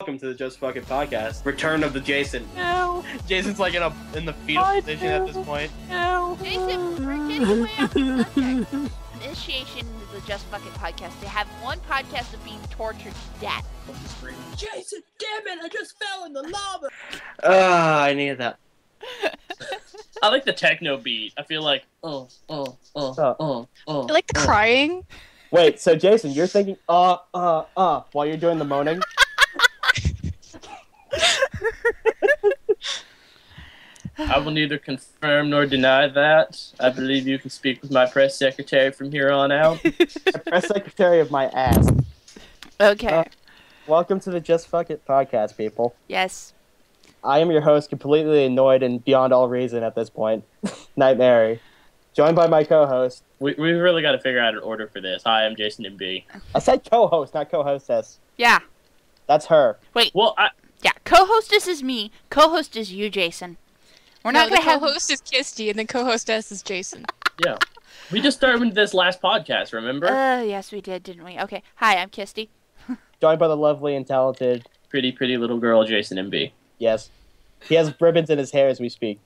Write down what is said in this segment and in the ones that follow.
welcome to the Just Fucking Podcast. Return of the Jason. No. Jason's like in the fetal position at this point. No. Jason, we're getting way off the subject. Initiation into the Just Fucking Podcast. They have one podcast of being tortured to death. Jason, damn it! I just fell in the lava. I needed that. I like the techno beat. I feel like I like the crying. Wait, so Jason, you're thinking while you're doing the moaning? I will neither confirm nor deny that. I believe you can speak with my press secretary from here on out. The press secretary of my ass. Okay. Welcome to the Just Fuck It Podcast, people. Yes. I am your host, completely annoyed and beyond all reason at this point, Nightmare. Joined by my co-host. We really got to figure out an order for this. Hi, I'm Jason MB. I said co-host, not co-hostess. Yeah. That's her. Wait. Well, Yeah, co-hostess is me. Co-host is you, Jason. We're not gonna have. Co-host is Kisty, and the co-hostess is Jason. Yeah. We just started this last podcast, remember? Yes, we did, didn't we? Okay. Hi, I'm Kisty. Joined by the lovely and talented. Pretty little girl, Jason MB. Yes. He has ribbons in his hair as we speak.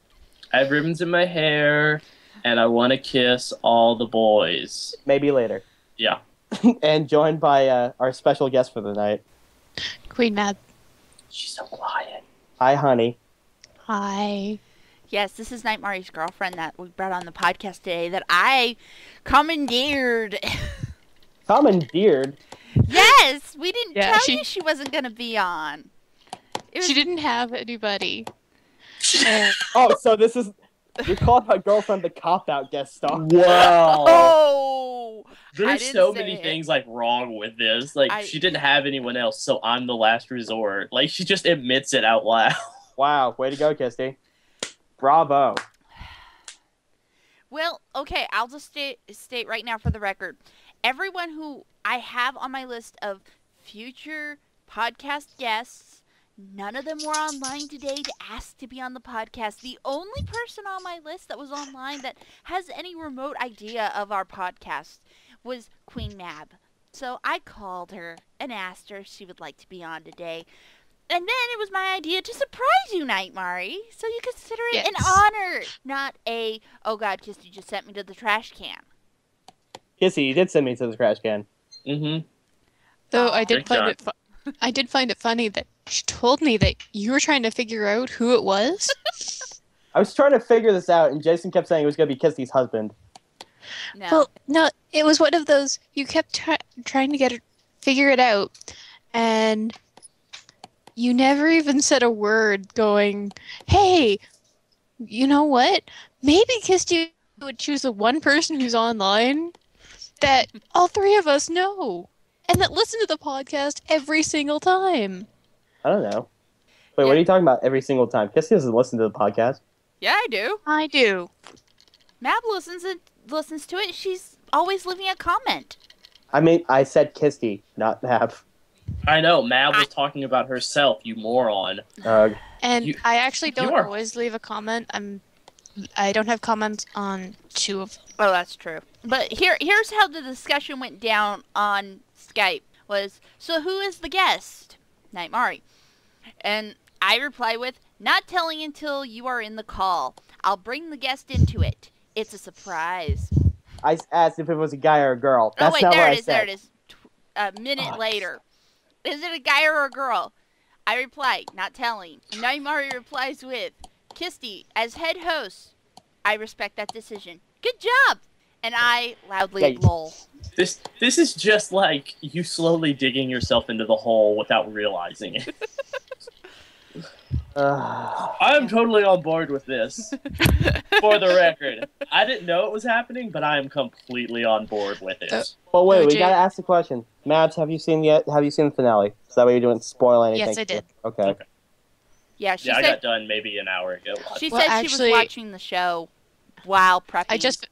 I have ribbons in my hair, and I want to kiss all the boys. Maybe later. Yeah. And joined by our special guest for the night. Queen Mad. She's so quiet. Hi, honey. Hi. Yes, this is Nightmare's girlfriend that we brought on the podcast today that I commandeered. Commandeered? Yes! We didn't Yeah, tell you she wasn't going to be on. She didn't have anybody. Oh, so this is... You called my girlfriend the cop-out guest star. Wow. Oh! There's so many things, like, wrong with this. Like, she didn't have anyone else, so I'm the last resort. Like, she just admits it out loud. Wow, way to go, Kisty. Bravo. Well, okay, I'll just state right now for the record. Everyone who I have on my list of future podcast guests, none of them were online today to ask to be on the podcast. The only person on my list that was online that has any remote idea of our podcast was Queen Mab. So I called her and asked her if she would like to be on today. And then it was my idea to surprise you, Nightmare, so you consider it an honor, not a, oh god, Kisty just sent me to the trash can. Kissy, you did send me to the trash can. Mm-hmm. Though I did find it funny that she told me that you were trying to figure out who it was. I was trying to figure this out, and Jason kept saying it was going to be Kissy's husband. No. Well, no, it was one of those, you kept trying to figure it out, and you never even said a word going, hey, you know what? Maybe Kisty would choose the one person who's online that all three of us know, and that listen to the podcast every single time. I don't know. Wait, what are you talking about every single time? Kissy doesn't listen to the podcast. Yeah, I do. I do. Mab listens to it. She's always leaving a comment. I mean, I said Kisty, not Mab. I know, Mab was talking about herself, you moron. And I actually don't always leave a comment. I don't have comments on 2 of them. Oh, that's true. But here's how the discussion went down on Skype. Was, so who is the guest? Nightmare. And I reply with, not telling until you are in the call. I'll bring the guest into it. It's a surprise. I asked if it was a guy or a girl. That's not what I said. There it is. A minute later. Is it a guy or a girl? I reply, not telling. Nightmare replies with, Kisty, as head host, I respect that decision. Good job! And I loudly lol. This is just like you slowly digging yourself into the hole without realizing it. I am totally on board with this. For the record, I didn't know it was happening, but I am completely on board with it. Well, wait, we gotta ask the question. Mabs, have you seen the finale? Is that what you're doing? Spoil anything? Yes, I did. Okay. Yeah, I got done maybe an hour ago. She said she was watching the show while prepping.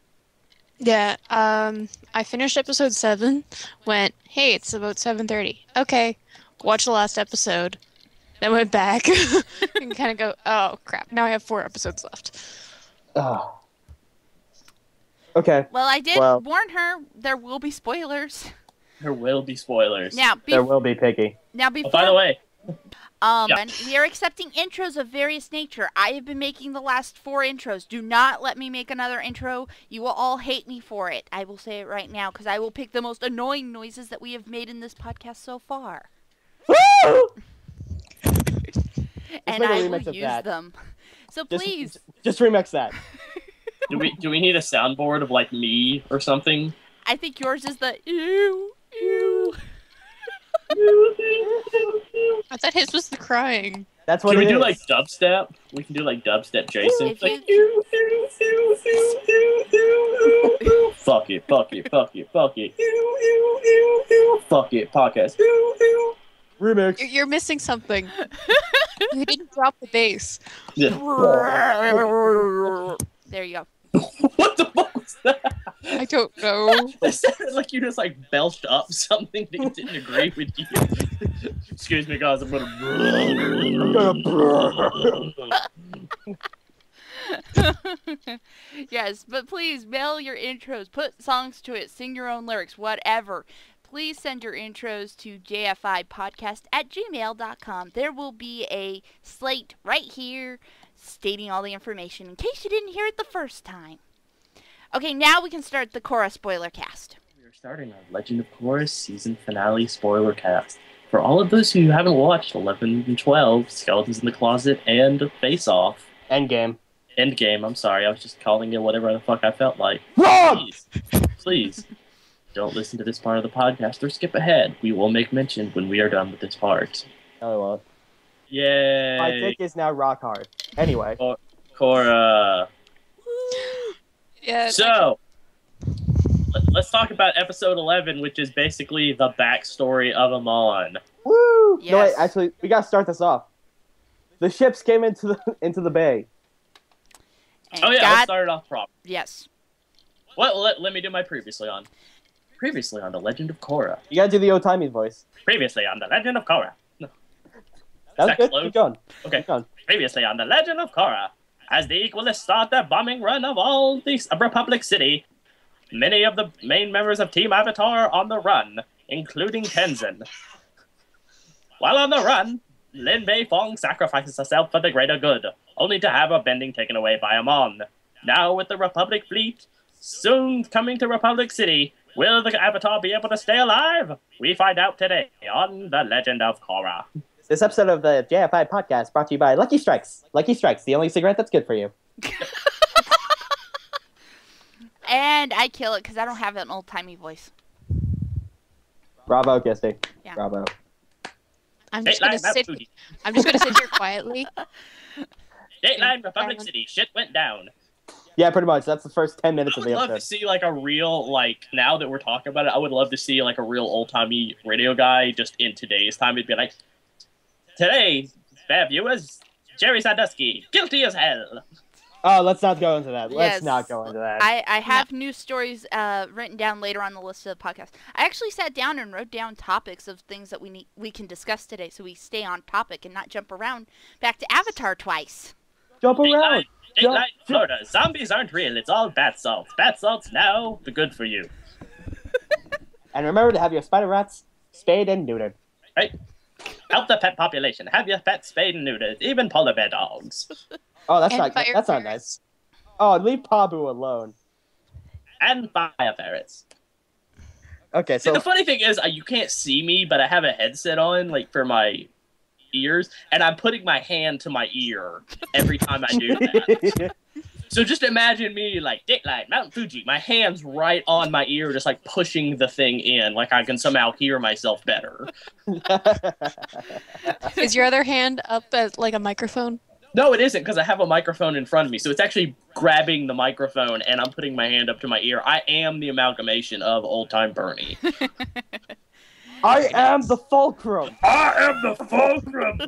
I finished episode 7, went, hey, it's about 7:30. Okay, watch the last episode. Then went back and kind of go, oh, crap, now I have 4 episodes left. Oh. Okay. Well, I did warn her there will be spoilers. There will be spoilers. Now, there will be, Piggy. Now, before, by the way, And we are accepting intros of various nature. I have been making the last 4 intros. Do not let me make another intro. You will all hate me for it. I will say it right now, because I will pick the most annoying noises that we have made in this podcast so far. Woo! And I will use them. So please. Just remix that. Do we need a soundboard of like me or something? I think yours is the ew, ew. I thought his was the crying. That's what Can it we do is. like dubstep? We can do like dubstep Jason. If Like, you- fuck it, fuck it, fuck it, fuck it. Fuck it, podcast. Remix. You're missing something. You didn't drop the bass. Yeah. There you go. What the fuck was that? I don't know. It sounded like you just like belched up something that didn't agree with you. Excuse me, guys. I'm gonna. Yes, but please mail your intros. Put songs to it. Sing your own lyrics. Whatever. Please send your intros to jfipodcast@gmail.com. There will be a slate right here stating all the information in case you didn't hear it the first time. Okay, now we can start the Korra spoiler cast. We are starting our Legend of Korra season finale spoiler cast. For all of those who haven't watched 11 and 12, Skeletons in the Closet, and Face Off. Endgame. Endgame, I'm sorry, I was just calling it whatever the fuck I felt like. Wrong! Please, don't listen to this part of the podcast or skip ahead. We will make mention when we are done with this part. No, I won't. Yay! My dick is now rock hard. Anyway. Korra. Yeah. So, let's talk about episode 11, which is basically the backstory of Amon. Woo! Yes. No, wait, actually, we gotta start this off. The ships came into the bay. And Oh yeah, let's start it off proper. Yes. Well, let me do my previously on The Legend of Korra. You gotta do the old-timey voice. Previously on The Legend of Korra. That was that good. close? Keep going. Okay. Keep going. Previously on The Legend of Korra. As the Equalists start their bombing run of all the Republic City, many of the main members of Team Avatar are on the run, including Tenzin. While on the run, Lin Bei Fong sacrifices herself for the greater good, only to have her bending taken away by Amon. Now with the Republic fleet soon coming to Republic City, will the Avatar be able to stay alive? We find out today on The Legend of Korra. This episode of the JFI podcast brought to you by Lucky Strikes. Lucky Strikes, the only cigarette that's good for you. And I kill it because I don't have an old-timey voice. Bravo, Kisty. Yeah. Bravo. I'm just gonna sit here quietly. Dateline Republic City. Shit went down. Yeah, pretty much. That's the first 10 minutes I of would the love to episode. see like a real, like, now that we're talking about it, I would love to see like a real old-timey radio guy just in today's time. It'd be like, today, fair viewers, Jerry Sandusky, guilty as hell. Oh, let's not go into that. Yes. Let's not go into that. I have news stories written down later on the list of the podcast. I actually sat down and wrote down topics of things that we can discuss today, so we stay on topic and not jump around back to Avatar twice. Jump around. Dateline, Florida. Zombies aren't real. It's all bath salts. Bath salts now, the good for you. And remember to have your spider rats spayed and neutered. Right? Help the pet population. Have your pets spayed and neutered. Even polar bear dogs. Oh, that's And not fire that's not ferrets. nice. Oh, leave Pabu alone. And fire ferrets. Okay, See, so the funny thing is, you can't see me, but I have a headset on, like, for my ears, and I'm putting my hand to my ear every time I do that. So just imagine me, like, Dateline, Mount Fuji, my hand's right on my ear, just, like, pushing the thing in, like I can somehow hear myself better. Is your other hand up at like a microphone? No, it isn't, because I have a microphone in front of me, so it's actually grabbing the microphone, and I'm putting my hand up to my ear. I am the amalgamation of old-time Bernie. I am the fulcrum. I am the fulcrum!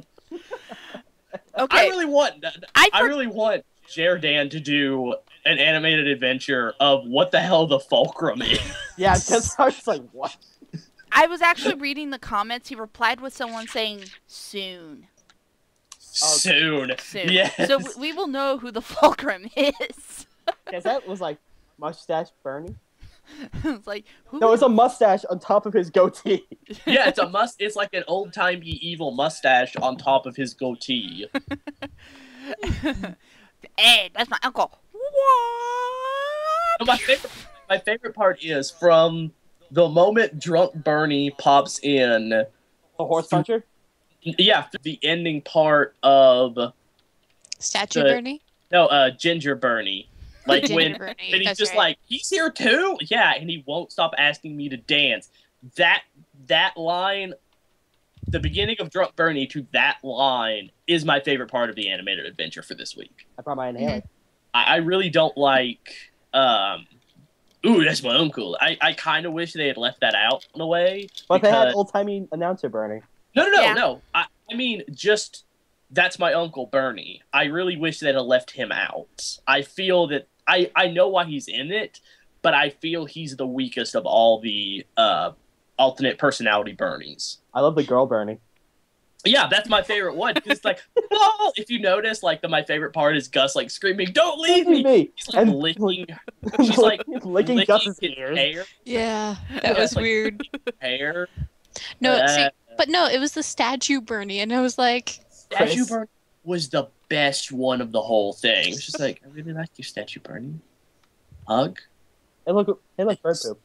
Okay. I really want I Jerdan to do an animated adventure of what the hell the fulcrum is. Yeah, because I was like, what? I was actually reading the comments. He replied with someone saying, soon. Soon. Soon. Yes. So we will know who the fulcrum is. Because that was like mustache Bernie. It's like, who? No, it's a mustache on top of his goatee. Yeah, it's like an old-timey evil mustache on top of his goatee. Hey, that's my uncle. No, What? my favorite part is from the moment Drunk Bernie pops in. A horse puncher? Yeah, the ending part of Statue The- Bernie? no, Ginger Bernie. Like Ginger when Bernie, and he's that's just right. like, he's here too? Yeah, and he won't stop asking me to dance. That line, the beginning of Drunk Bernie to that line is my favorite part of the animated adventure for this week. I brought my inhaler. I really don't like ooh, that's my uncle. I kind of wish they had left that out in a way. But they had because- old-timey announcer Bernie. No. Yeah. I mean, just that's my uncle Bernie. I really wish they'd have left him out. I feel that I know why he's in it, but I feel he's the weakest of all the alternate personality Bernies. I love the girl Bernie. Yeah, that's my favorite one. It's like, oh, if you notice, like my favorite part is Gus like screaming, "Don't leave me!" He's like And licking. She's like licking Gus's his ears. hair. Yeah, Yeah, that was like- weird. Hair. No, see, Uh, but no, it was the statue Bernie, and I was like, Statue Chris. Bernie was the best one of the whole thing. It's just like, I really like your Statue Bernie. Hug. Hey, look, bird poop.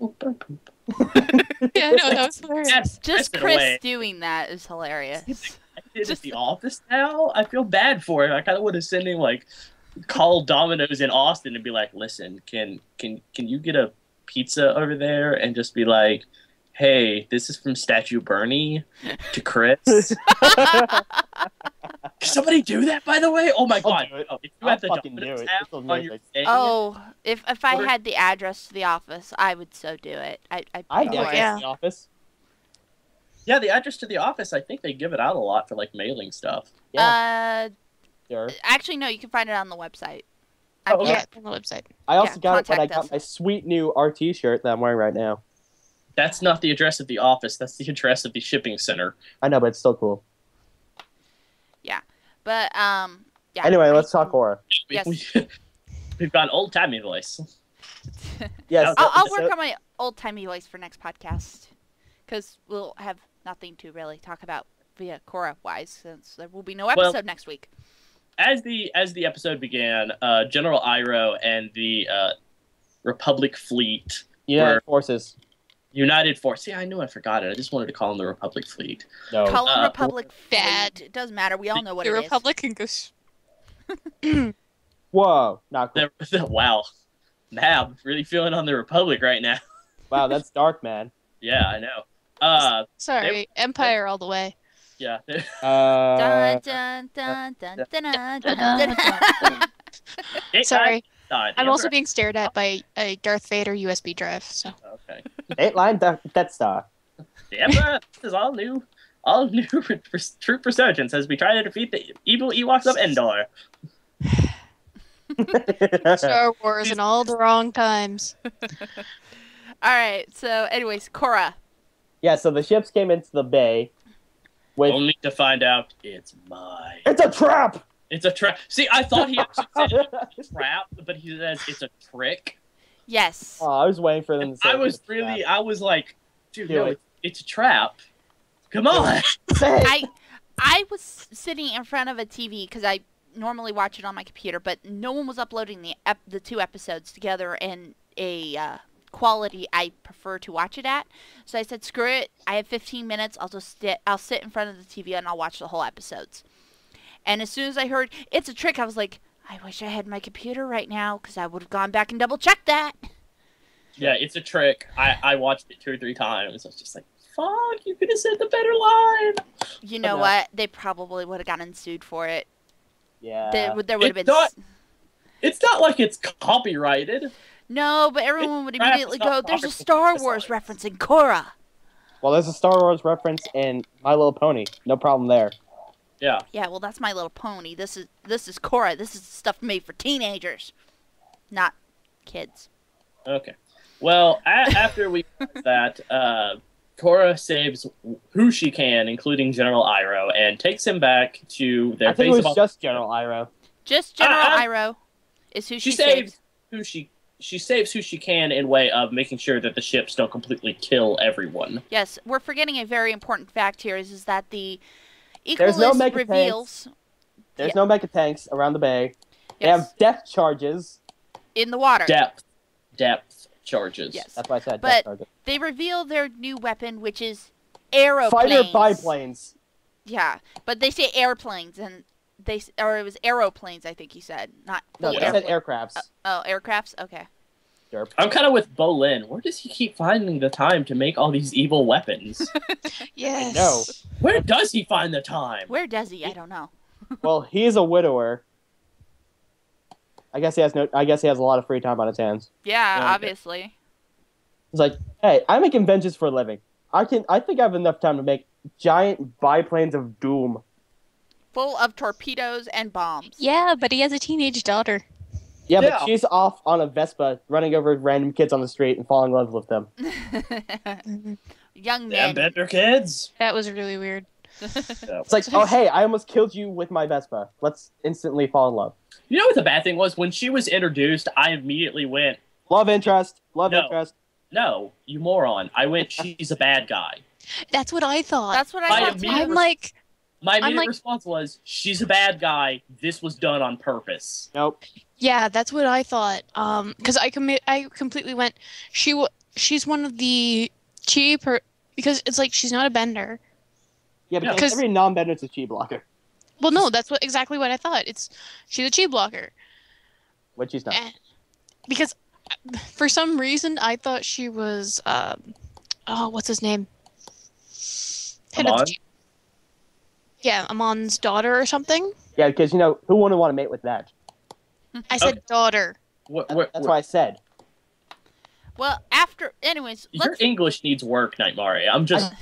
Oh, bird poop. yeah, no, that was hilarious. That's Just in a Chris way. doing that is hilarious. I did at the office now. I feel bad for him. I kind of would have sent him like call Domino's in Austin and be like, "Listen, can you get a pizza over there?" And just be like, "Hey, this is from Statue Bernie to Chris." Can somebody do that, by the way? Oh my I'll god! do it. Oh, if you I'll have the fucking Domino's do it. app It's on your amazing. thing, Oh, if I Order- had the address to the office, I would so do it. I'd I pay got for it. yeah. the office. yeah, the address to the office. I think they give it out a lot for like mailing stuff. Yeah, sure. Actually, no, you can find it on the website. Oh, okay. Yeah, on the website. I also yeah, got it when I contact got us. my sweet new RT shirt that I'm wearing right now. That's not the address of the office. That's the address of the shipping center. I know, but it's still cool. But yeah. Anyway, let's talk horror. Yes. We've got an old timey voice. Yes, I'll so- work on my old timey voice for next podcast, because we'll have nothing to really talk about via Korra wise, since there will be no episode next week. As the episode began, General Iroh and the Republic fleet United were Forces. United Force. See, I knew I forgot it. I just wanted to call them the Republic Fleet. No. Call 'em uh, Republic Bad. Fleet. It doesn't matter. We all know what The it is. Republican goes. Whoa, not cool. Wow, Mab, really feeling on the Republic right now. Wow, that's dark, man. Yeah, I know. Sorry, Empire all the way. Yeah. Dun, dun, dun, dun, dun, dun, dun, dun. Sorry, The I'm also Emperor- being stared at by a Darth Vader USB drive. So Okay. 8-line Death Star. The Emperor is all new troop resurgence as we try to defeat the evil Ewoks of Endor. Star Wars in all the wrong times. All right. So, anyways, Korra. Yeah, so the ships came into the bay with Only to find out it's mine. it's a trap. It's a trap. See, I thought he actually said it's a trap, but he says it's a trick. Yes. Oh, I was waiting for them to say I it was a trap. I was like, dude, Do no, it. it's a trap. Come on. Say it. I was sitting in front of a TV because I normally watch it on my computer, but no one was uploading the two episodes together in a quality I prefer to watch it at. So I said, screw it. I have 15 minutes. I'll sit in front of the TV and I'll watch the whole episodes. And as soon as I heard it's a trick, I was like, I wish I had my computer right now because I would have gone back and double checked that. Yeah, it's a trick. I watched it 2 or 3 times. I was just like, fuck, you could have said the better line. You know no. what? They probably would have gotten sued for it. Yeah. There would have It's been not- It's not like it's copyrighted. no, but everyone would crap, immediately it's go, not "There's a copyrighted. Star It's Wars not- reference in Korra." Well, there's a Star Wars reference in My Little Pony. No problem there. Yeah. Yeah, well, that's My Little Pony. This is Korra. This is stuff made for teenagers, not kids. Okay. Well, after we that, Korra saves who she can, including General Iroh, and takes him back to their I think it base was of just General Iroh. Just General Uh-uh. Iroh is who She she saves. saves who she she saves who she can in way of making sure that the ships don't completely kill everyone. Yes, we're forgetting a very important fact here is that the There's no Equalist mega reveals There's no mega tanks around the bay. They yes, have depth charges. in the water. Depth charges. Yes. That's why I said But depth charges. they reveal their new weapon, which is aeroplanes. Fighter biplanes. Yeah, but they say airplanes, and or it was aeroplanes. I think he said, not No, full they said airplane. aircrafts. Oh, aircrafts. Okay. Derp. I'm kind of with Bolin. Where does he keep finding the time to make all these evil weapons? Yes. No. Where does he find the time? Where does he? I don't know. Well, he's a widower. I guess he has a lot of free time on his hands. Yeah, Okay. obviously. He's like, hey, I make inventions for a living. I think I have enough time to make giant biplanes of doom. Full of torpedoes and bombs. Yeah, but he has a teenage daughter. Yeah, Yeah. but she's off on a Vespa, running over random kids on the street and falling in love with them. Young Damn men. bender kids. That was really weird. It's like, oh hey, I almost killed you with my Vespa. Let's instantly fall in love. You know what the bad thing was? When she was introduced, I immediately went, Love interest. No. Interest. no, you moron. I went, she's a bad guy. That's what I thought. That's what I I thought too. immediately- I'm like, My immediate like- response was, she's a bad guy. This was done on purpose. Nope. yeah, that's what I thought. Because I completely went. She's one of the cheaper because it's like she's not a bender. Yeah, Yeah. because every non-bender is a chi blocker, Well, no, that's exactly what I thought. She's a chi blocker. which she's not. Because for some reason I thought she was what's his name? Head of the Amon? chi- Yeah, Amon's daughter or something. Yeah, because who wouldn't want to mate with that? I said Okay. daughter. That's what I said. Well, anyways, Your let's. English needs work, Nightmare. I'm just I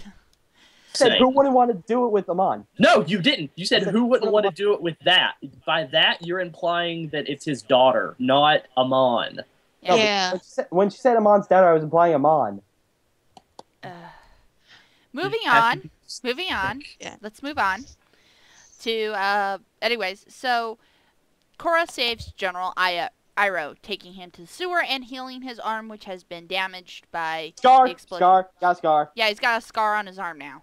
said, saying. who wouldn't want to do it with Amon? No, you didn't. You said I said, who wouldn't want to do it with that. By that, you're implying that it's his daughter, not Amon. No, but Yeah. when she said Amon's daughter, I was implying Amon. Moving You have on. to be- Moving on. Yeah. Let's move on to anyways, so Korra saves General Iroh, taking him to the sewer and healing his arm, which has been damaged by Scar, the explosion. got a scar. Yeah, he's got a scar on his arm now.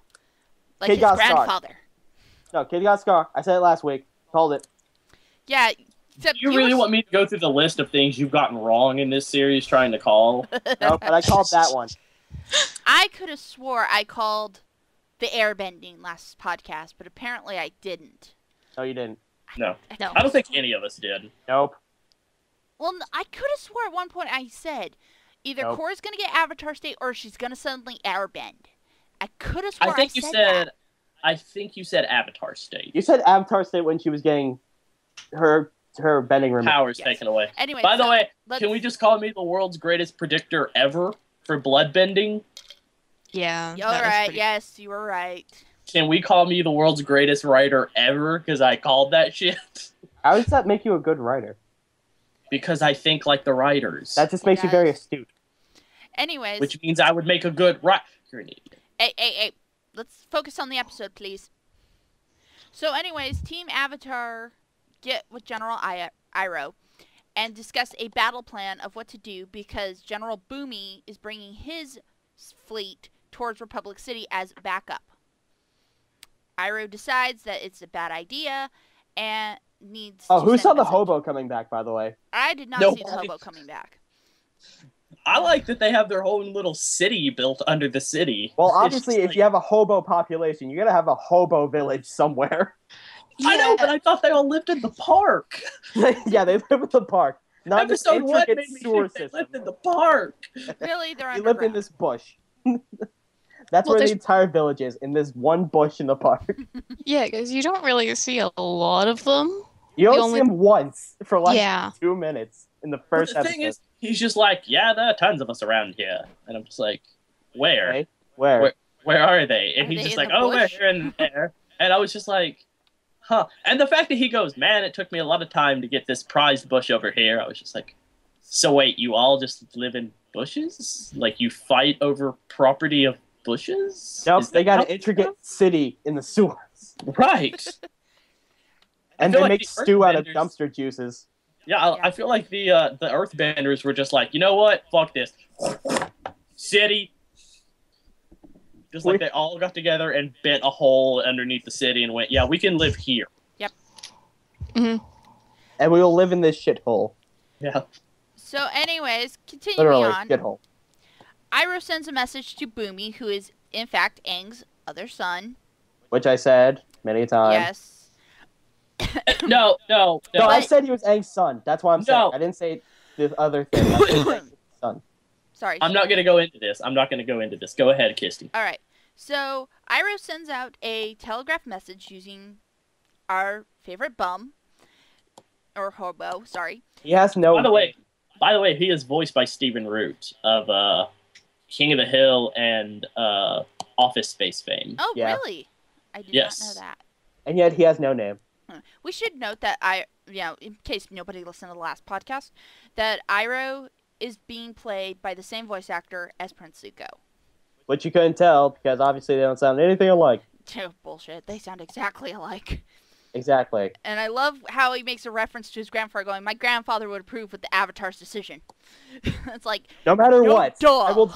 Like Kid his got a scar. grandfather. No, kid got a scar. I said it last week. Called it. Yeah, except You really were- want me to go through the list of things you've gotten wrong in this series trying to call? No, but I called that one. I could have swore I called the airbending last podcast, but apparently I didn't. No, you didn't. No. No. I don't think any of us did. Nope. Well, I could have swore at one point I said either Nope. Korra's gonna get Avatar State or she's gonna suddenly airbend. I could have swore I think you said said. that. I think you said Avatar State. You said Avatar State when she was getting her bending removed. Powers Yes. taken away. Anyway, By the so way, let's- can we just call me the world's greatest predictor ever for bloodbending? Yeah. All that was right, pretty- yes, you were right. Can we call me the world's greatest writer ever because I called that shit? How does that make you a good writer? Because I think like the writers. That just makes you very Yes. astute. Anyways, Which means I would make a good writer. You're an idiot. hey, let's focus on the episode, please. So, anyways, Team Avatar get with General Iroh and discuss a battle plan of what to do because General Boomy is bringing his fleet towards Republic City as backup. Iroh decides that it's a bad idea and needs Oh, to who send saw a the message. hobo coming back, by the way? I did not see the Nobody. hobo coming back. I like that they have their own little city built under the city. Well, It's obviously, just if you have a hobo population, you gotta have a hobo village somewhere. I know, Yeah. but I thought they all lived in the park. Yeah, they live in the park. Not this Episode 1 intricate made me sewer think they system. lived in the park. Really, they're You live in underground. this bush. That's Well, where the there's- entire village is, in this one bush in the park. Yeah, because you don't really see a lot of them. You The only only- see him once for like Yeah. 2 minutes in the But first the episode. thing is, he's just like, yeah, there are tons of us around here. And I'm just like, where? Okay, where? Where are they? And Are he's they just in like, the over bush? here and there. And I was just like, huh. And the fact that he goes, man, it took me a lot of time to get this prized bush over here. I was just like, so wait, you all just live in bushes? Like you fight over property of bushes? Nope, Is they that got how an it intricate works? city in the sewers. Right. And feel they like make the stew out of Earthbenders- dumpster juices. I feel like the Earthbenders were just like, you know what? Fuck this. City. Just like they all got together and bent a hole underneath the city and went, yeah, we can live here. Mm-hmm. And we will live in this shithole. Yeah. So, anyways, continuing Literally, on. shithole. Iroh sends a message to Boomy, who is, in fact, Aang's other son. Which I said many a time. Yes. No. No, I said he was Aang's son. That's why I'm saying. I didn't say the other thing. I said Aang's son. Sorry. I'm not going to go into this. Go ahead, Kisty. All right. So, Iroh sends out a telegraph message using our favorite bum. Or hobo, sorry. He has no... By the way, he is voiced by Stephen Root of King of the Hill and Office Space fame. Oh, really? I did not know that. And yet he has no name. We should note that in case nobody listened to the last podcast, that Iroh is being played by the same voice actor as Prince Zuko. Which you couldn't tell, because obviously they don't sound anything alike. Bullshit. They sound exactly alike. Exactly. And I love how he makes a reference to his grandfather going, my grandfather would approve with the Avatar's decision. It's like, no matter what, duh.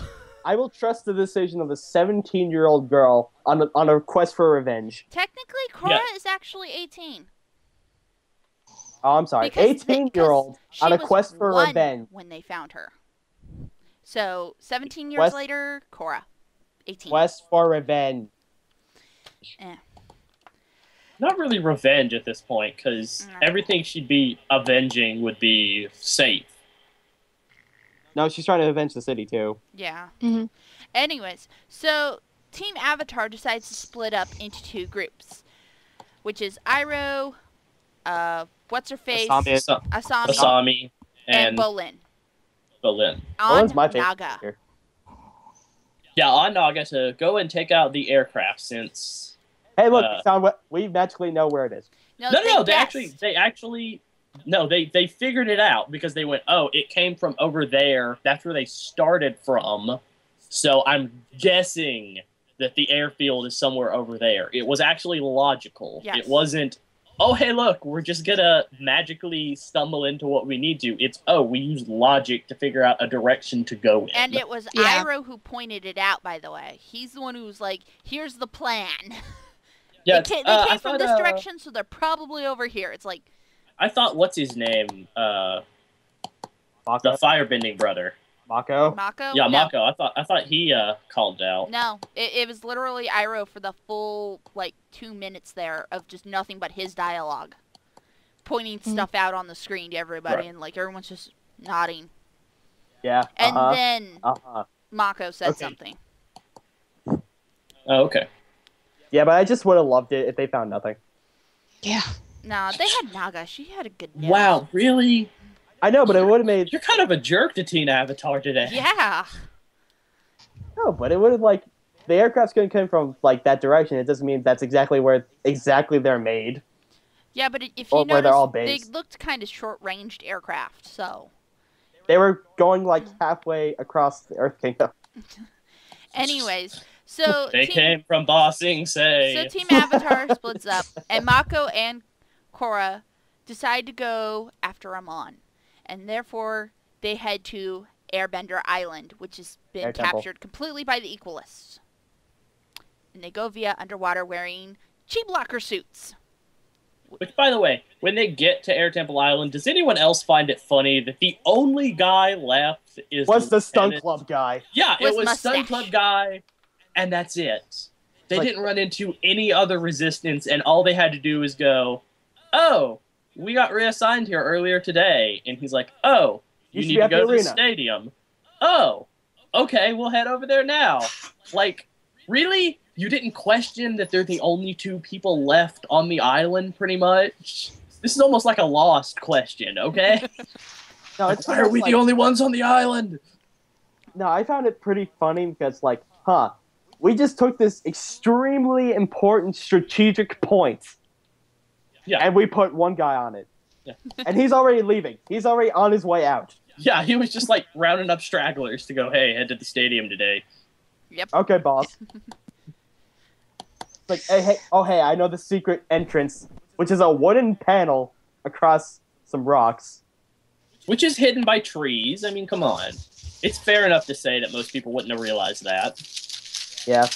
I will trust the decision of a 17-year-old girl on a quest for revenge. Technically, Korra is actually 18. Oh, I'm sorry. 18-year-old on a quest for revenge. When they found her. So, 17 years later, Korra. 18. Quest for revenge. Not really revenge at this point, because everything she'd be avenging would be safe. No, she's trying to avenge the city, too. Yeah. Mm-hmm. Anyways, so Team Avatar decides to split up into two groups, which is Iroh, What's-Her-Face, Asami, and Bolin. Bolin's my favorite Naga. here. Yeah, on Naga to go and take out the aircraft since... Hey, look, we magically know where it is. No, they figured it out because they went, oh, it came from over there. That's where they started from. So I'm guessing that the airfield is somewhere over there. It was actually logical. Yes. It wasn't, oh, hey, look, we're just going to magically stumble into what we need to. It's, oh, we use logic to figure out a direction to go in. And it was Iroh who pointed it out, by the way. He's the one who was like, here's the plan. Yeah, they came from this direction, so they're probably over here. It's like... I thought, what's his name? The firebending brother. Mako? Yeah, Mako. I thought he called out. No, it was literally Iroh for the full, 2 minutes there of just nothing but his dialogue. Pointing stuff out on the screen to everybody, and, everyone's just nodding. Yeah, And then Mako said something. Oh, okay. Yeah, but I just would have loved it if they found nothing. Yeah. No, they had Naga. She had a good nose. Wow, really? I know, but it would have made... You're kind of a jerk to Teen Avatar today. Yeah. No, but it would have, the aircraft's going to come from, that direction. It doesn't mean that's exactly where they're made. Yeah, but if you notice, they looked kind of short-ranged aircraft, so... They were going, halfway across the Earth Kingdom. Anyways... So they came from Bossing Say. So Team Avatar splits up, and Mako and Korra decide to go after Amon. And therefore, they head to Airbender Island, which has been captured completely by the Equalists. And they go via underwater wearing chi blocker suits. Which, by the way, when they get to Air Temple Island, does anyone else find it funny that the only guy left was the Stunt Club guy? Yeah, it was Stunt Club guy. And that's it. They didn't run into any other resistance, and all they had to do was go, oh, we got reassigned here earlier today. And he's like, oh, you need to go to the stadium. Oh, okay, we'll head over there now. Really? You didn't question that they're the only two people left on the island, pretty much? This is almost like a Lost question, okay? No, why are we the only ones on the island? No, I found it pretty funny because, we just took this extremely important strategic point. Yeah. And we put one guy on it. Yeah. And he's already leaving. He's already on his way out. Yeah, he was just rounding up stragglers to go, hey, head to the stadium today. Yep. Okay, boss. Hey, I know the secret entrance, which is a wooden panel across some rocks. which is hidden by trees. I mean, come on. It's fair enough to say that most people wouldn't have realized that. Yeah.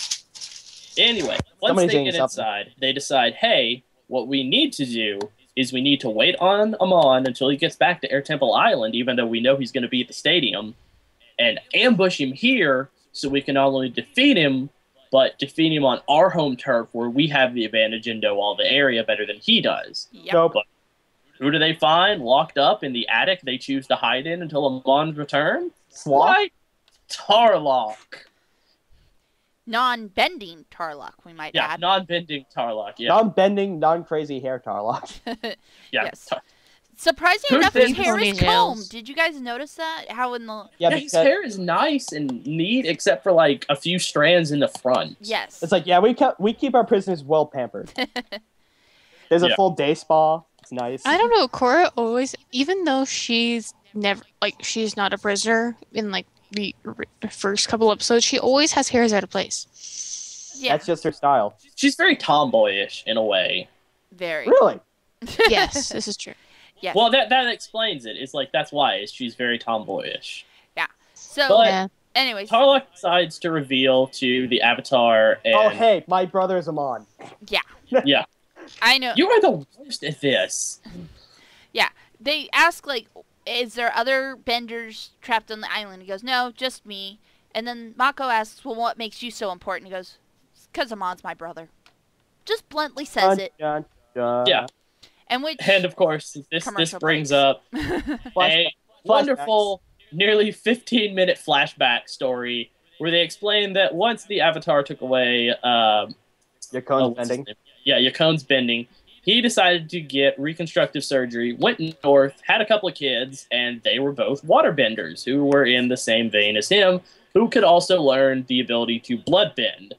Anyway, once Somebody's they eating get something. inside, they decide, hey, what we need to do is we need to wait on Amon until he gets back to Air Temple Island, even though we know he's going to be at the stadium, and ambush him here so we can not only defeat him, but defeat him on our home turf where we have the advantage and know all the area better than he does. Yep. Nope. But who do they find locked up in the attic they choose to hide in until Amon's return? Sloth? Why? Tarlock. Non-bending Tarlock, we might Yeah, add. non-bending Tarlock. Yeah, Non-bending, non-crazy hair Tarlock. yeah. Yes. Surprising Who enough, his did hair is ponytails? combed. Did you guys notice that? How in the... Yeah, his hair is nice and neat, except for like a few strands in the front. Yes. It's like, yeah, we keep our prisoners well pampered. There's a Yeah. full day spa. It's nice. I don't know. Korra always, even though she's never she's not a prisoner in the first couple episodes, she always has hairs out of place. Yeah, That's just her style. She's very tomboyish in a way. very. Really? Yes, this is true. Yes. Well, that explains it. It's like that's why she's very tomboyish. So, but- Yeah. anyways, Tarlock decides to reveal to the Avatar, and Oh, hey, my brother's Amon. yeah, I know. you are the worst at this. They ask, like, is there other benders trapped on the island? He goes, no, just me. And then Mako asks, well, what makes you so important? He goes, because Amon's my brother. Just bluntly says it. Dun, dun. Yeah. And which... And of course, this Commercial brings breaks. up Flashback- a wonderful, nearly 15-minute flashback story where they explain that once the Avatar took away, Your cone's what's his bending. name? Yeah, Yakone's bending. He decided to get reconstructive surgery, went north, had a couple of kids, and they were both waterbenders who were in the same vein as him, who could also learn the ability to bloodbend.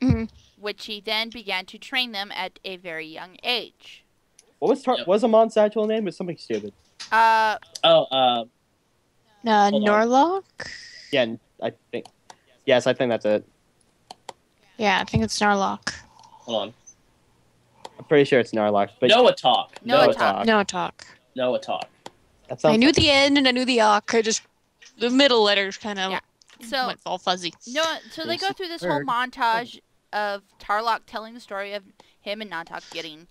Mhm. which he then began to train them at a very young age. What was Yep. was Amon's actual name? It was something stupid. Oh, Hold on. Norlock? Yeah, I think. Yes, I think that's it. Yeah, I think it's Narlock. hold on. I'm pretty sure it's Narlock. But Noah Talk. Noah Noah Talk. Talk. No talk. Noah Talk. That sounds I knew the N and I knew the Ock. I just the middle letters kind of Yeah. So went all fuzzy. so they go through this whole Bird. montage of Tarlock telling the story of him and Nantok getting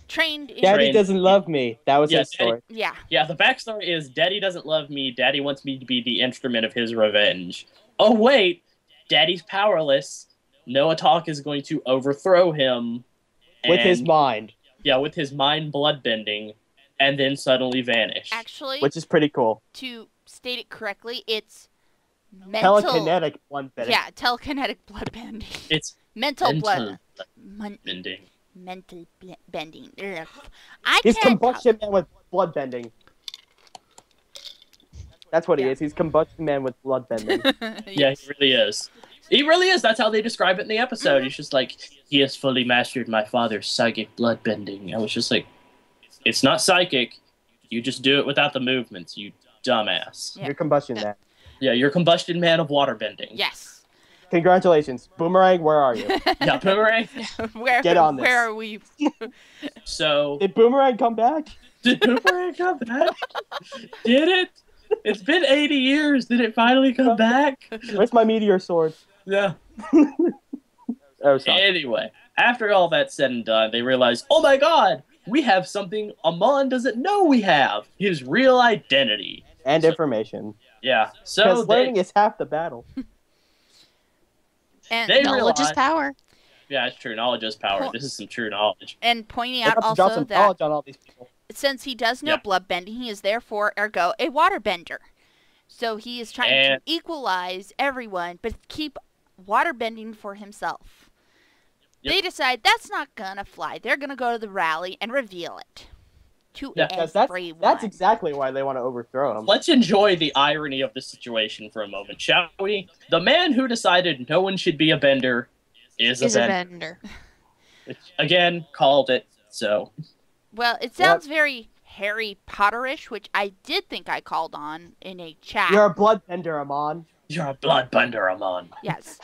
trained in... Daddy Train. doesn't love me. That was Yeah, his story. Yeah. Yeah, the backstory is Daddy doesn't love me. Daddy wants me to be the instrument of his revenge. Oh, wait. Daddy's powerless. Noah Talk is going to overthrow him. With his and- mind, Yeah, with his mind bloodbending, and then suddenly vanish. Actually, which is pretty cool. to state it correctly, it's mental... Telekinetic one bending. Yeah, telekinetic blood bending. It's Mental blood... mental bending. mental bending. Ugh. I He's can't... combustion man with blood bending. That's what he Yeah. is. He's combustion man with blood bending. Yeah, he really is. He really is. That's how they describe it in the episode. He's just like, he has fully mastered my father's psychic bloodbending. I was just like, it's not psychic. You just do it without the movements, you dumbass. Yeah. You're combustion man. Yeah, you're combustion man of waterbending. Yes. Congratulations, Boomerang. Where are you? Yeah, Boomerang. Where on this. Where are we? So, Did Boomerang come back? did Boomerang come back? Did it? It's been 80 years. Did it finally come back? Where's my meteor sword? Yeah. Oh, sorry. Anyway, after all that's said and done, they realize, oh my god, we have something Amon doesn't know we have. His real identity. And information. Yeah. So Because they, learning is half the battle. And They Knowledge is realize- power. yeah, it's true. Knowledge is power. Well- This is some true knowledge. and pointing They out have to drop also some that knowledge on all these people. since he does know Yeah. blood bending, he is therefore ergo a waterbender. So he is trying And- to equalize everyone, but keep waterbending for himself. Yep. They decide that's not gonna fly. They're gonna go to the rally and reveal it to Yeah, Because everyone. that's exactly why they want to overthrow him. Let's enjoy the irony of the situation for a moment, shall we? The man who decided no one should be a bender is Is a a bender. vendor. Again, called it. So, Well, it sounds very Harry Potterish, which I did think I called on in a chat. You're a bloodbender, Amon. you're a bloodbender, Amon. Yes.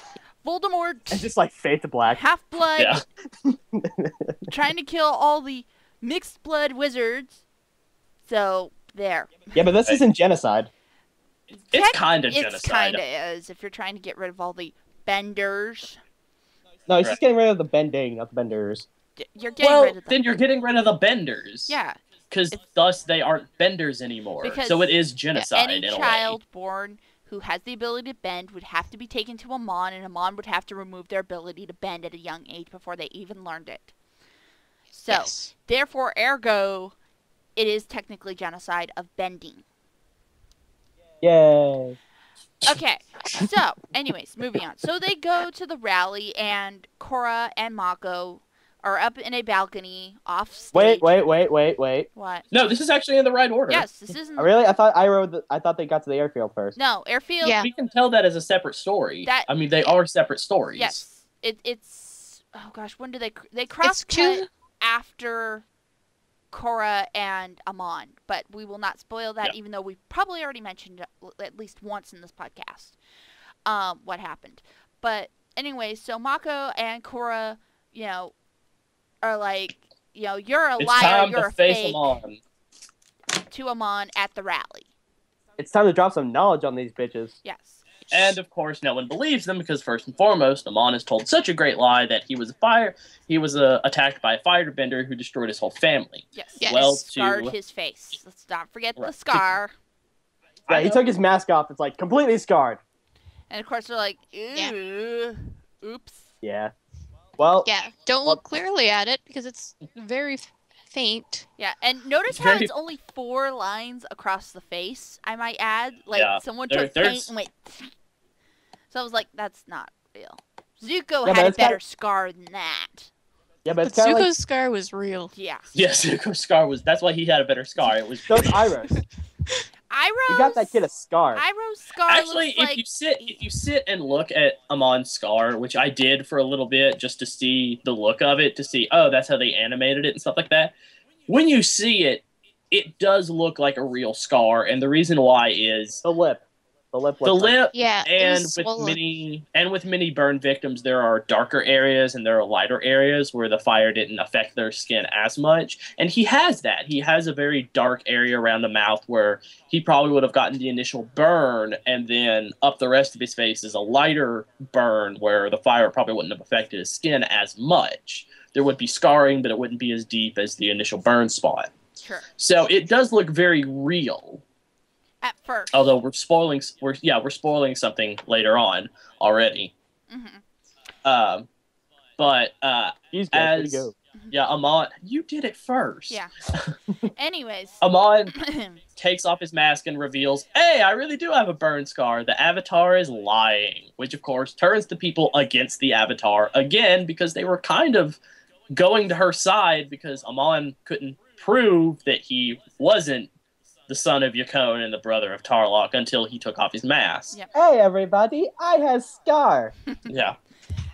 Voldemort, And just like fade to black. half-blood, Yeah. trying to kill all the mixed blood wizards. So, there. Yeah, but this isn't genocide. It's kind of It genocide. kind of is, if you're trying to get rid of all the benders. No, he's just getting rid of the bending, not the benders. You're getting Well, rid of them. then you're getting rid of the benders. Yeah. Because thus they aren't benders anymore. Because So it is genocide any in a way. child born who has the ability to bend would have to be taken to Amon, and Amon would have to remove their ability to bend at a young age before they even learned it. So, Yes. therefore, ergo, it is technically genocide of bending. Yay. Okay, so, anyways, moving on. So they go to the rally, and Korra and Mako are up in a balcony off stage. Wait. What? No, this is actually in the right order. Yes, this isn't... Really? I thought they got to the airfield first. No, airfield... Yeah. We can tell that as a separate story. That- I mean, they are separate stories. Yes. It's... Oh, gosh, when do they... They It's cross-cut two. after Korra and Amon, but we will not spoil that, Yeah. even though we probably already mentioned at least once in this podcast what happened. But anyway, so Mako and Korra, are like, you're a It's liar, time you're to a face fake them on. to Amon at the rally. It's time to drop some knowledge on these bitches. Yes. And of course, no one believes them because first and foremost, Amon has told such a great lie that he was attacked by a firebender who destroyed his whole family. Yes. Yes. Well, Scarred to his face. Let's not forget the Right. scar. Yeah, he took his mask off. It's like completely scarred. And of course they're like, ew, oops. Yeah. Well, Yeah. Don't look clearly at it because it's very faint. Yeah, and notice how Very- it's only 4 lines across the face, I might add. Like, Yeah, someone there- took paint there's- and went... So I was like, that's not real. Zuko Yeah, but had a it's got- better scar than that. yeah, but But it's kind of Zuko's like scar was real. Yeah. Yes, Zuko's scar was. That's why he had a better scar. It was. those Iros. Iroh's... You got that kid a scar. Iroh's scar Actually, looks like... if you sit and look at Amon's scar, which I did for a little bit just to see the look of it, to see, oh, that's how they animated it and stuff like that. When you see it, it does look like a real scar, and the reason why is The lip. The lip. the looks like- lip. Yeah. it And was with swollen. many burn victims, there are darker areas and there are lighter areas where the fire didn't affect their skin as much. And he has that. He has a very dark area around the mouth where he probably would have gotten the initial burn, and then up the rest of his face is a lighter burn where the fire probably wouldn't have affected his skin as much. There would be scarring, but it wouldn't be as deep as the initial burn spot. Sure. So it does look very real. At first. Although we're spoiling something later on already. Mm-hmm. But He's good. Way to as go. yeah, Amon, you did it first. Yeah. Anyways. Amon takes off his mask and reveals, "Hey, I really do have a burn scar. The Avatar is lying," which of course turns the people against the Avatar again because they were kind of going to her side because Amon couldn't prove that he wasn't the son of Yakone and the brother of Tarlok until he took off his mask. Yep. Hey everybody, I has scar. Yeah.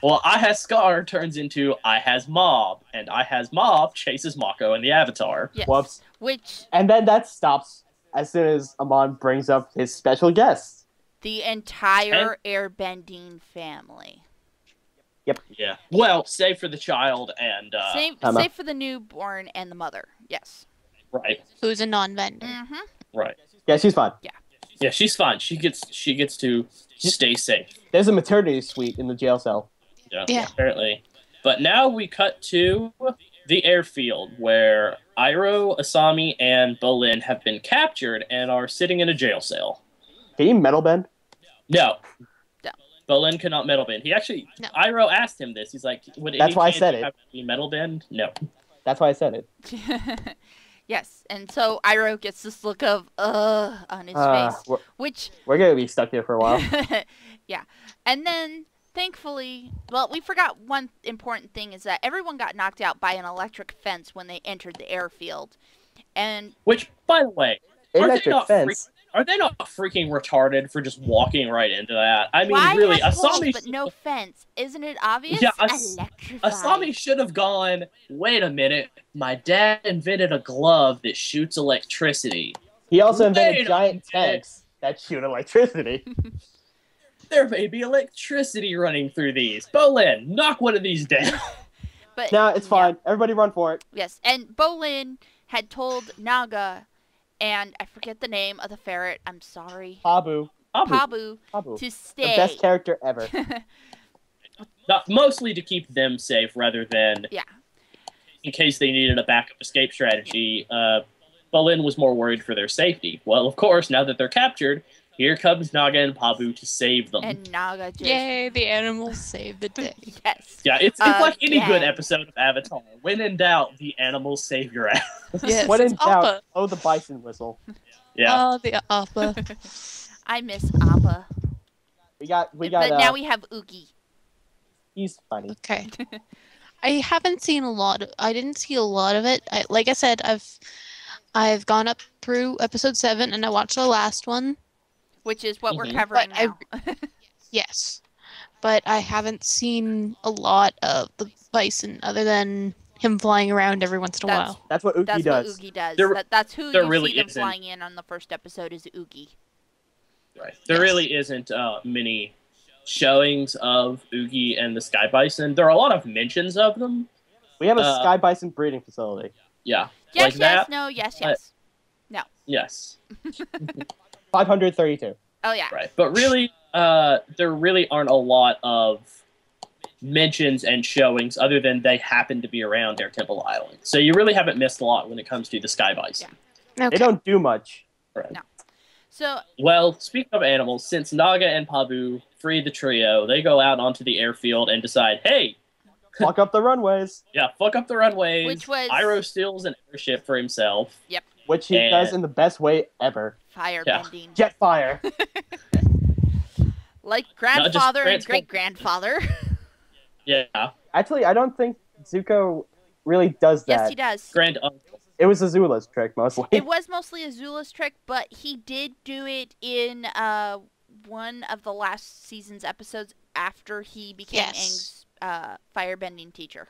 Well, I has Scar turns into I has Mob, and I has Mob chases Mako and the Avatar. Yes. Whoops. Which And then that stops as soon as Amon brings up his special guest. the entire airbending family. Yeah. Well, save for the child and Same Emma. save for the newborn and the mother. Yes. right, Who's a non-vendor. Mm-hmm. right. Yeah, she's fine. Yeah, she's fine. She gets to stay safe. There's a maternity suite in the jail cell. Yeah. Apparently. But now we cut to the airfield where Iroh, Asami, and Bolin have been captured and are sitting in a jail cell. Can you metal bend? No. No. Bolin cannot metal bend. He actually, No. Iroh asked him this. He's like, would That's any why I chance said you it. have to be metal bend? No. That's why I said it. Yes. And so Iroh gets this look of on his face. Which We're gonna be stuck here for a while. yeah. And then thankfully, well, we forgot one important thing is that everyone got knocked out by an electric fence when they entered the airfield. And Which, by the way, are Electric fence. Are they not freaking retarded for just walking right into that? I mean, why really, have poles Asami. but no fence? Isn't it obvious? Yeah, Electrified. Asami should have gone. Wait a minute, my dad invented a glove that shoots electricity. He also Wait invented a giant minute. tanks that shoot electricity. There may be electricity running through these. Bolin, knock one of these down. But No, it's yeah. fine. Everybody run for it. Yes, and Bolin had told Naga and I forget the name of the ferret. I'm sorry. Pabu. Pabu. Pabu. To The stay. best character ever. Mostly to keep them safe rather than Yeah. in case they needed a backup escape strategy. Balin was more worried for their safety. Well, of course, now that they're captured, here comes Naga and Pabu to save them. And Naga just... Yay, the animals saved the day. Yes. Yeah, it's like any good Again. episode of Avatar. When in doubt, the animals save your ass. Yes, When in it's Appa. doubt, oh, the bison whistle. Yeah. Oh, the Appa. I miss Appa. We got. But now we have Oogie. He's funny. Okay. I haven't seen a lot. I didn't see a lot of it. Like I said, I've gone up through episode 7 and I watched the last one. Which is what we're Mhm. covering But now. Yes, but I haven't seen a lot of the bison other than him flying around every once in a while. That's what Oogie That's does. what Oogie does. There- That's who there you really see them isn't. flying in on the first episode is Oogie. Right. There really isn't many showings of Oogie and the Sky Bison. There are a lot of mentions of them. We have a sky bison breeding facility. Yeah. Yes, like yes, that. no, yes, but- yes. Yes. 532. Oh, yeah. Right. But really, there really aren't a lot of mentions and showings other than they happen to be around their Temple Island. So you really haven't missed a lot when it comes to the Sky Bison. Okay. They don't do much. Right. No. So, Well, speaking of animals, since Naga and Pabu free the trio, they go out onto the airfield and decide, hey, Fuck up the runways, yeah, fuck up the runways. Which was- Iroh steals an airship for himself. which he does in the best way ever. firebending. Jet fire. Like grandfather and transform- great-grandfather. Yeah. Actually, I don't think Zuko really does that. Yes, he does. Grand Uncle. It was Azula's trick, mostly. It was mostly Azula's trick, but he did do it in one of the last season's episodes after he became Yes. Aang's firebending teacher.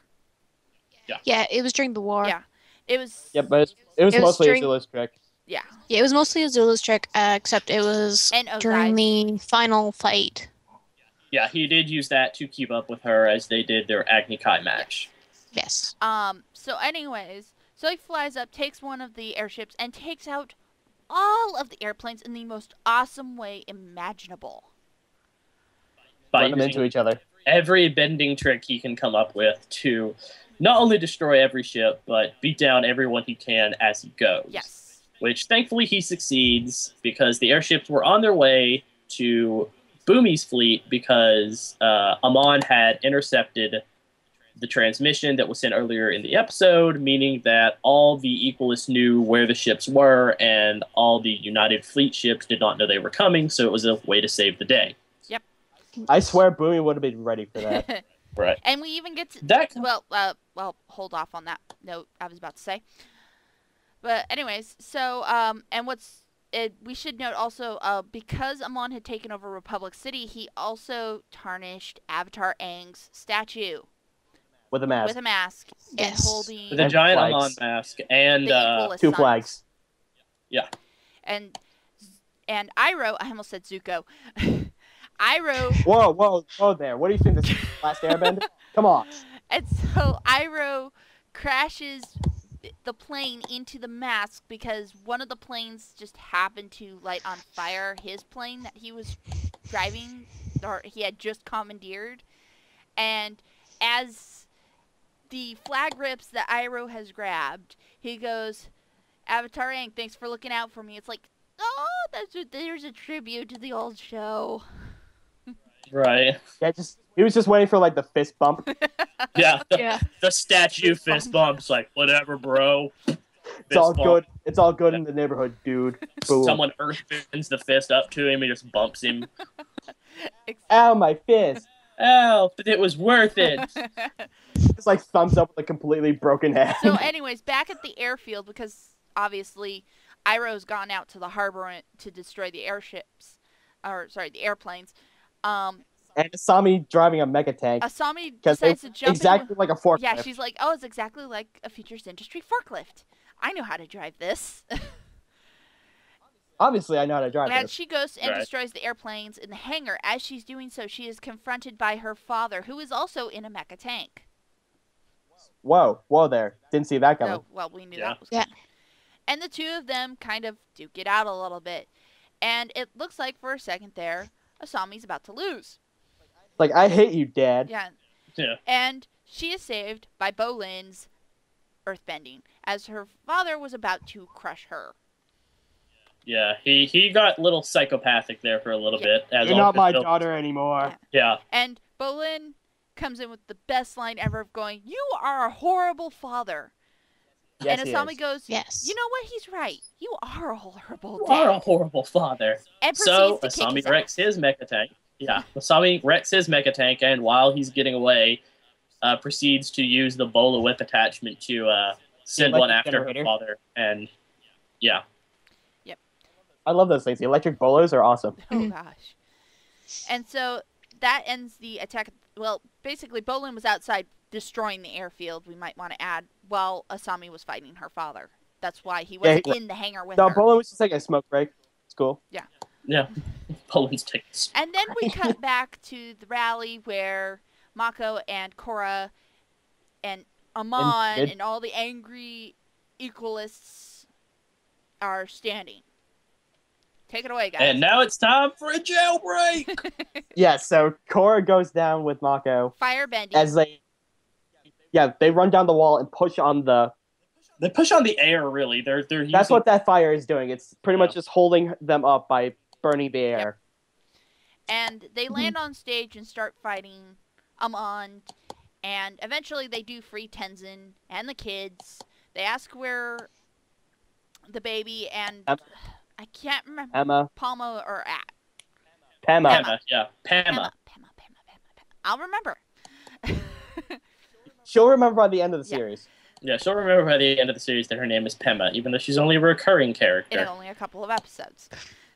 Yeah, it was during the war. Yeah. It was... Yeah, but it was It was mostly during- Azula's trick. Yeah. Yeah, it was mostly Azula's trick, except it was And during the final fight. Yeah, he did use that to keep up with her as they did their Agni Kai match. Yes. So anyways, so he flies up, takes one of the airships, and takes out all of the airplanes in the most awesome way imaginable. By Run them using into each other. every bending trick he can come up with to not only destroy every ship, but beat down everyone he can as he goes. Yes. Which thankfully he succeeds because the airships were on their way to Boomy's fleet because Amon had intercepted the transmission that was sent earlier in the episode, meaning that all the Equalists knew where the ships were and all the United Fleet ships did not know they were coming, so it was a way to save the day. I swear Boomy would have been ready for that. Right. And we even get to... That Well, hold off on that note I was about to say. But anyways, so, and we should note also, because Amon had taken over Republic City, he also tarnished Avatar Aang's statue With a mask. with a mask and Yes. holding the And giant flags. Amon mask and the Equalist Two signs. flags. And Iroh, I almost said Zuko. Iroh, Whoa there. What do you think this is? Last Airbender? Come on. and so Iroh crashes the plane into the mask because one of the planes just happened to light on fire his plane that he was driving, or he had just commandeered. And as the flag rips that Iroh has grabbed, he goes, Avatar Aang, thanks for looking out for me. It's like, oh, there's a tribute to the old show. right. Yeah, he was just waiting for like the fist bump. Yeah. Yeah. The statue fist bumps like whatever, bro. It's all good. It's all good in the neighborhood, dude. Boom. Someone earth bends the fist up to him and just bumps him. Ow, my fist. Oh, but it was worth it. It's like thumbs up with a completely broken hand. So anyways, back at the airfield, because obviously Iroh's gone out to the harbor to destroy the airships, or sorry, the airplanes. And Asami driving a mega tank. Asami Because decides it's to jump exactly like a forklift. Yeah, she's like, oh, it's exactly like a Futures Industry forklift. I know how to drive this. Obviously, I know how to drive And this. she goes and Right. destroys the airplanes in the hangar. As she's doing so, she is confronted by her father, who is also in a mecha tank. Whoa there. Didn't see that coming. No, well, we knew Yeah. that was Yeah. coming. And the two of them kind of duke it out a little bit. And it looks like for a second there, Asami's about to lose. Like, I hate you, Dad. Yeah. Yeah. And she is saved by Bolin's earthbending, as her father was about to crush her. Yeah, he got a little psychopathic there for a little bit. As You're all not my Phil- daughter anymore. Yeah. And Bolin comes in with the best line ever of going, "You are a horrible father." Yes, and he Asami is. goes, Yes. "You know what? He's right. You are a horrible You dad." are a horrible father. And So proceeds to kick Asami his wrecks ass. his mecha tank. Yeah, Asami wrecks his mecha tank, and while he's getting away, proceeds to use the Bola whip attachment to send one electric after her generator. father. And yeah, I love those things. The electric bolos are awesome. Oh gosh. And so that ends the attack. Well, basically, Bolin was outside destroying the airfield, we might want to add, while Asami was fighting her father. That's why he wasn't in the hangar with No, her. Bolin was just taking a smoke break. It's cool. yeah. Poland's tickets. And then we cut back to the rally where Mako and Korra and Amon and all the angry equalists are standing. Take it away, guys. And now it's time for a jailbreak. Yeah, so Korra goes down with Mako Firebending. as they run down the wall and push on the. They push on the air. Really, they're That's using- what that fire is doing. It's pretty much just holding them up by burning the air. And they land on stage and start fighting Amon. And eventually they do free Tenzin and the kids. They ask where the baby and I can't remember Emma, Palma or at. Pema. Pema. Yeah, Pema. Pema. I'll remember. She'll remember by the end of the Yeah. series. Yeah, she'll remember by the end of the series that her name is Pema, even though she's only a recurring character. In only a couple of episodes.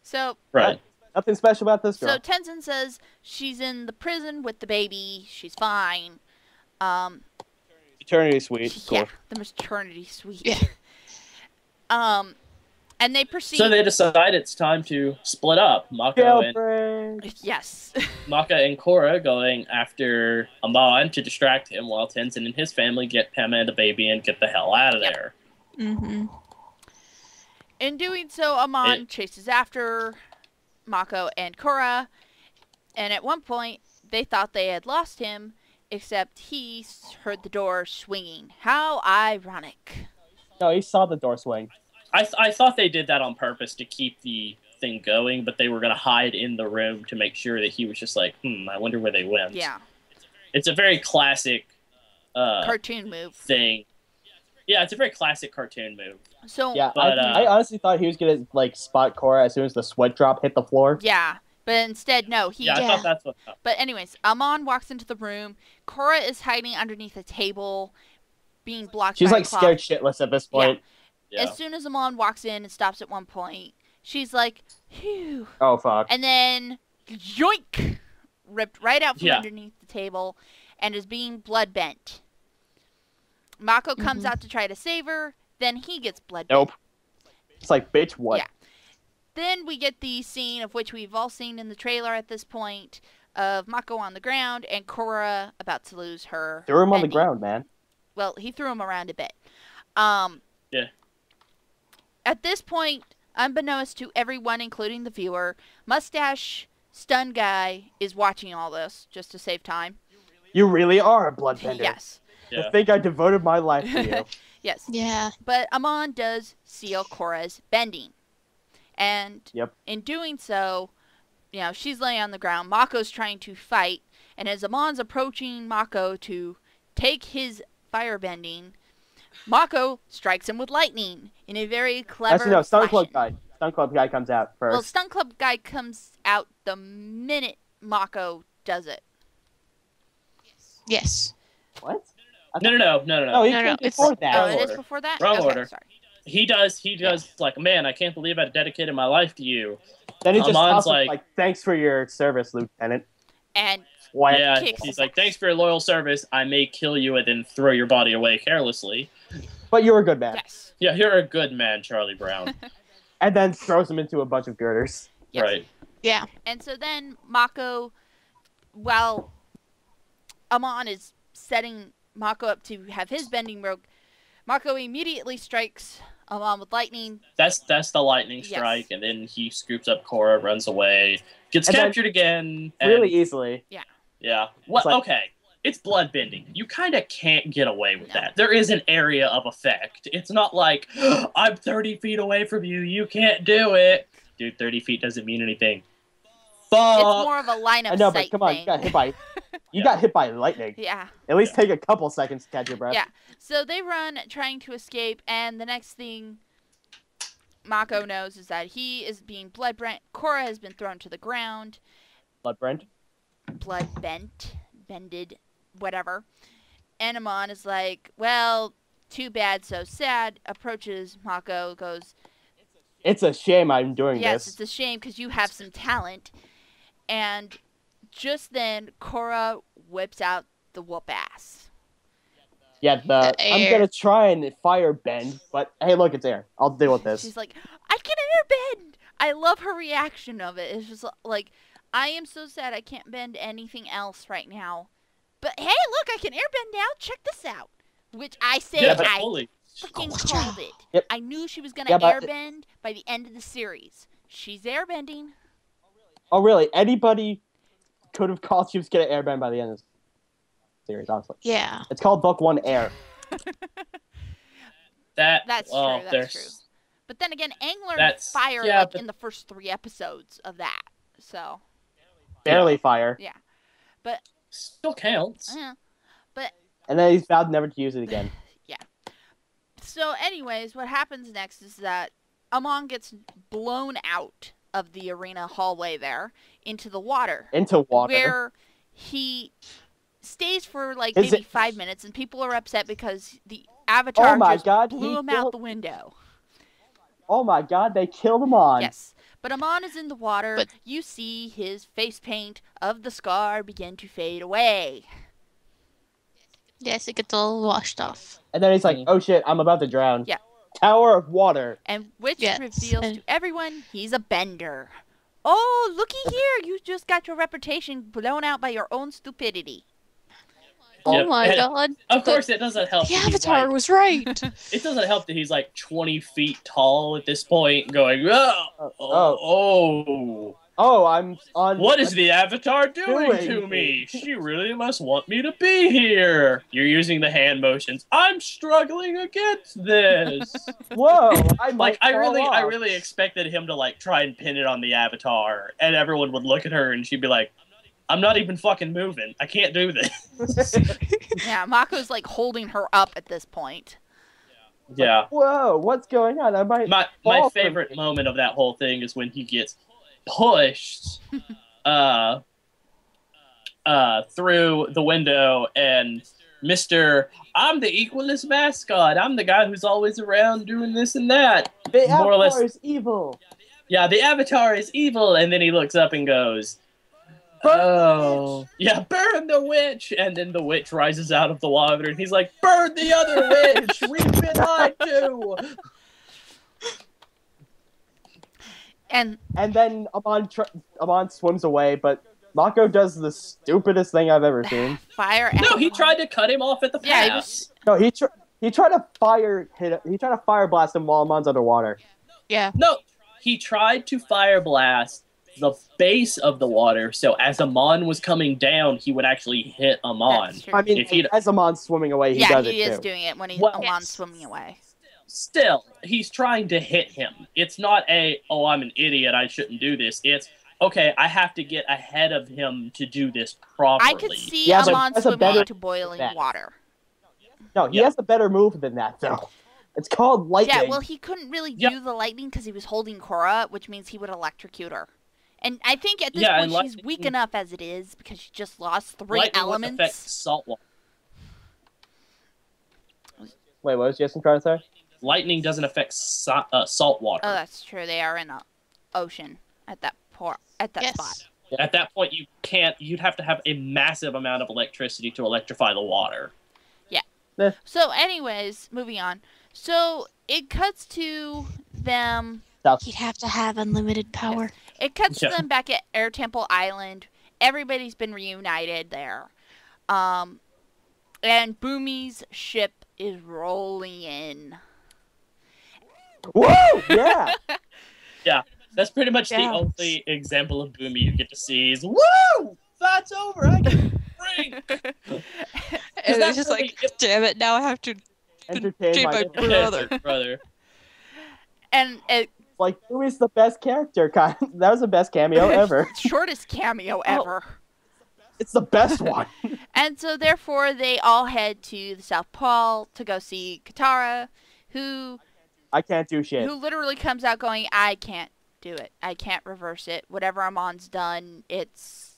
So Right. Nothing special about this girl. So Tenzin says she's in the prison with the baby. She's fine. Eternity Suite. Cool. Yeah, the maternity suite. Yeah. And they proceed. So they decide it's time to split up. Mako and Yes. Korra going after Amon to distract him while Tenzin and his family get Pema and the baby and get the hell out of there. Mm-hmm. In doing so, Amon chases after Mako and Korra, and at one point they thought they had lost him, except he heard the door swinging. How ironic. No, he saw the door swing. I thought they did that on purpose to keep the thing going, but they were going to hide in the room to make sure that he was just like, I wonder where they went. Yeah. It's a very classic Cartoon move. thing. Yeah, it's a very classic cartoon move. So Yeah, But, I honestly thought he was gonna spot Korra as soon as the sweat drop hit the floor. yeah, but instead no. I thought that's what. But anyways, Amon walks into the room. Korra is hiding underneath a table, being blocked. She's by a scared cloth. shitless at this point. Yeah. As soon as Amon walks in and stops at one point, she's like, "Phew!" Oh fuck. And then, yoink, ripped right out from Yeah. underneath the table, and is being blood bent. Mako comes out to try to save her. Then he gets blood bent. Nope. It's like, bitch, what? Yeah. Then we get the scene of which we've all seen in the trailer at this point of Mako on the ground and Korra about to lose her. Threw him on the bending. ground, man. Well, he threw him around a bit. Yeah. At this point, unbeknownst to everyone, including the viewer, Mustache Stun Guy is watching all this just to save time. You really are a bloodbender. Yes. I Yeah. think I devoted my life to you. Yes. Yeah. But Amon does seal Korra's bending. And in doing so, she's laying on the ground. Mako's trying to fight. And as Amon's approaching Mako to take his firebending, Mako strikes him with lightning in a very clever Actually, no, Stun fashion. Club guy. Stun Club guy comes out first. Well, Stun Club guy comes out the minute Mako does it. Yes. What? No. No, he No, came no, it's- before that. Oh, Wrong it is order. before that? Wrong Okay, order. sorry. He does like, man, I can't believe I dedicated my life to you. Then he just Amon's tosses like, thanks for your service, Lieutenant. And What? Yeah, Kicks he's his like, ass. thanks for your loyal service. I may kill you and then throw your body away carelessly. But you're a good man. yes. Yeah, you're a good man, Charlie Brown. And then throws him into a bunch of girders. Yes. Right. Yeah. And so then Mako, while Amon is setting Mako up to have his bending broke, Mako immediately strikes Amon with lightning. That's the lightning strike, and then he scoops up Korra, runs away, gets captured again. Really easily. Yeah. Well, like, okay. It's bloodbending. You kind of can't get away with that. There is an area of effect. It's not like, I'm 30 feet away from you, you can't do it. Dude, 30 feet doesn't mean anything. Fuck. It's more of a line of sight. I know, but come on, you got hit by got hit by lightning. Yeah. At least take a couple seconds to catch your breath. Yeah. So they run trying to escape, and the next thing Mako knows is that he is being blood brent. Korra has been thrown to the ground. Blood brent? Blood bended, whatever. And Amon is like, well, too bad, so sad. Approaches Mako, goes, it's a shame I'm doing this. Yes, it's a shame because you have some talent. And just then, Korra whips out the whoop ass. Yeah, I'm gonna try and fire bend, but hey, look, it's air. I'll deal with this. She's like, I can air bend. I love her reaction of it. It's just like, I am so sad I can't bend anything else right now. But hey, look, I can air bend now. Check this out. Which I said I freaking called it. Yep. I knew she was gonna airbend by the end of the series. She's airbending. Oh really? Anybody could have called she was gonna airbend by the end of the series, honestly. Yeah. It's called Book 1 Air. That's true. That's true. But then again, Aang learned fire in the first 3 episodes of that. So barely fire. Yeah. But still counts. Yeah. But and then he's vowed never to use it again. Yeah. So anyways, what happens next is that Amon gets blown out of the arena hallway there into the water. Into water. Where he stays for like maybe 5 minutes, and people are upset because the Avatar blew him out the window. Oh my god, they killed Amon. Yes. But Amon is in the water. But you see his face paint of the scar begin to fade away. Yes, it gets all washed off. And then he's like, oh shit, I'm about to drown. Yeah. Tower of Water. And which reveals to everyone he's a bender. Oh, looky here. You just got your reputation blown out by your own stupidity. Oh my god. Of course, it doesn't help. The Avatar was right. It doesn't help that he's like 20 feet tall at this point, going, I'm on. What is the Avatar doing to me? She really must want me to be here. You're using the hand motions. I'm struggling against this. Whoa! I really expected him to like try and pin it on the Avatar, and everyone would look at her, and she'd be like, I'm not even fucking moving. I can't do this. Yeah, Mako's like holding her up at this point. Yeah. Like, whoa, what's going on? My favorite moment of that whole thing is when he gets pushed through the window, and I'm the Equalist mascot. I'm the guy who's always around doing this and that. The Avatar is evil. Yeah, the Avatar is evil. And then he looks up and goes, burn the witch! And then the witch rises out of the water, and he's like, burn the other witch! We've been lied to! And then Amon swims away, but Mako does the stupidest thing I've ever seen. No, he tried to cut him off at the pass. He tried to fire blast him while Amon's underwater. Yeah. No, he tried to fire blast the base of the water, so as Amon was coming down, he would actually hit Amon. I mean, as Amon's swimming away, he does it too. Yeah, he is doing it when Amon's swimming away. Still, he's trying to hit him. It's not I'm an idiot, I shouldn't do this. It's, okay, I have to get ahead of him to do this properly. I could see Amon swimming into boiling water. No, he has a better move than that, though. It's called lightning. Yeah, well, he couldn't really do the lightning because he was holding Korra, which means he would electrocute her. And I think at this point she's weak enough as it is because she just lost 3 elements. Affect salt water. Wait, what was Jason trying to say? Lightning doesn't affect salt water. Oh, that's true. They are in the ocean at that spot. At that point, you'd have to have a massive amount of electricity to electrify the water. Yeah. So anyways, moving on. So it cuts to them. He'd have to have unlimited power. Yes. It cuts to them back at Air Temple Island. Everybody's been reunited there. And Boomy's ship is rolling in. Woo! Yeah. Yeah, that's pretty much the Yeah. only example of Boomy you get to see is woo! That's over. I can drink. And that it's just really- like, damn it, now I have to Entertain my brother. And it, Like, who is the best character? That was the best cameo ever. shortest cameo ever. It's the best one. And so therefore they all head to the South Pole to go see Katara, who I can't do shit. literally comes out going, I can't do it. I can't reverse it. Whatever Amon's done, it's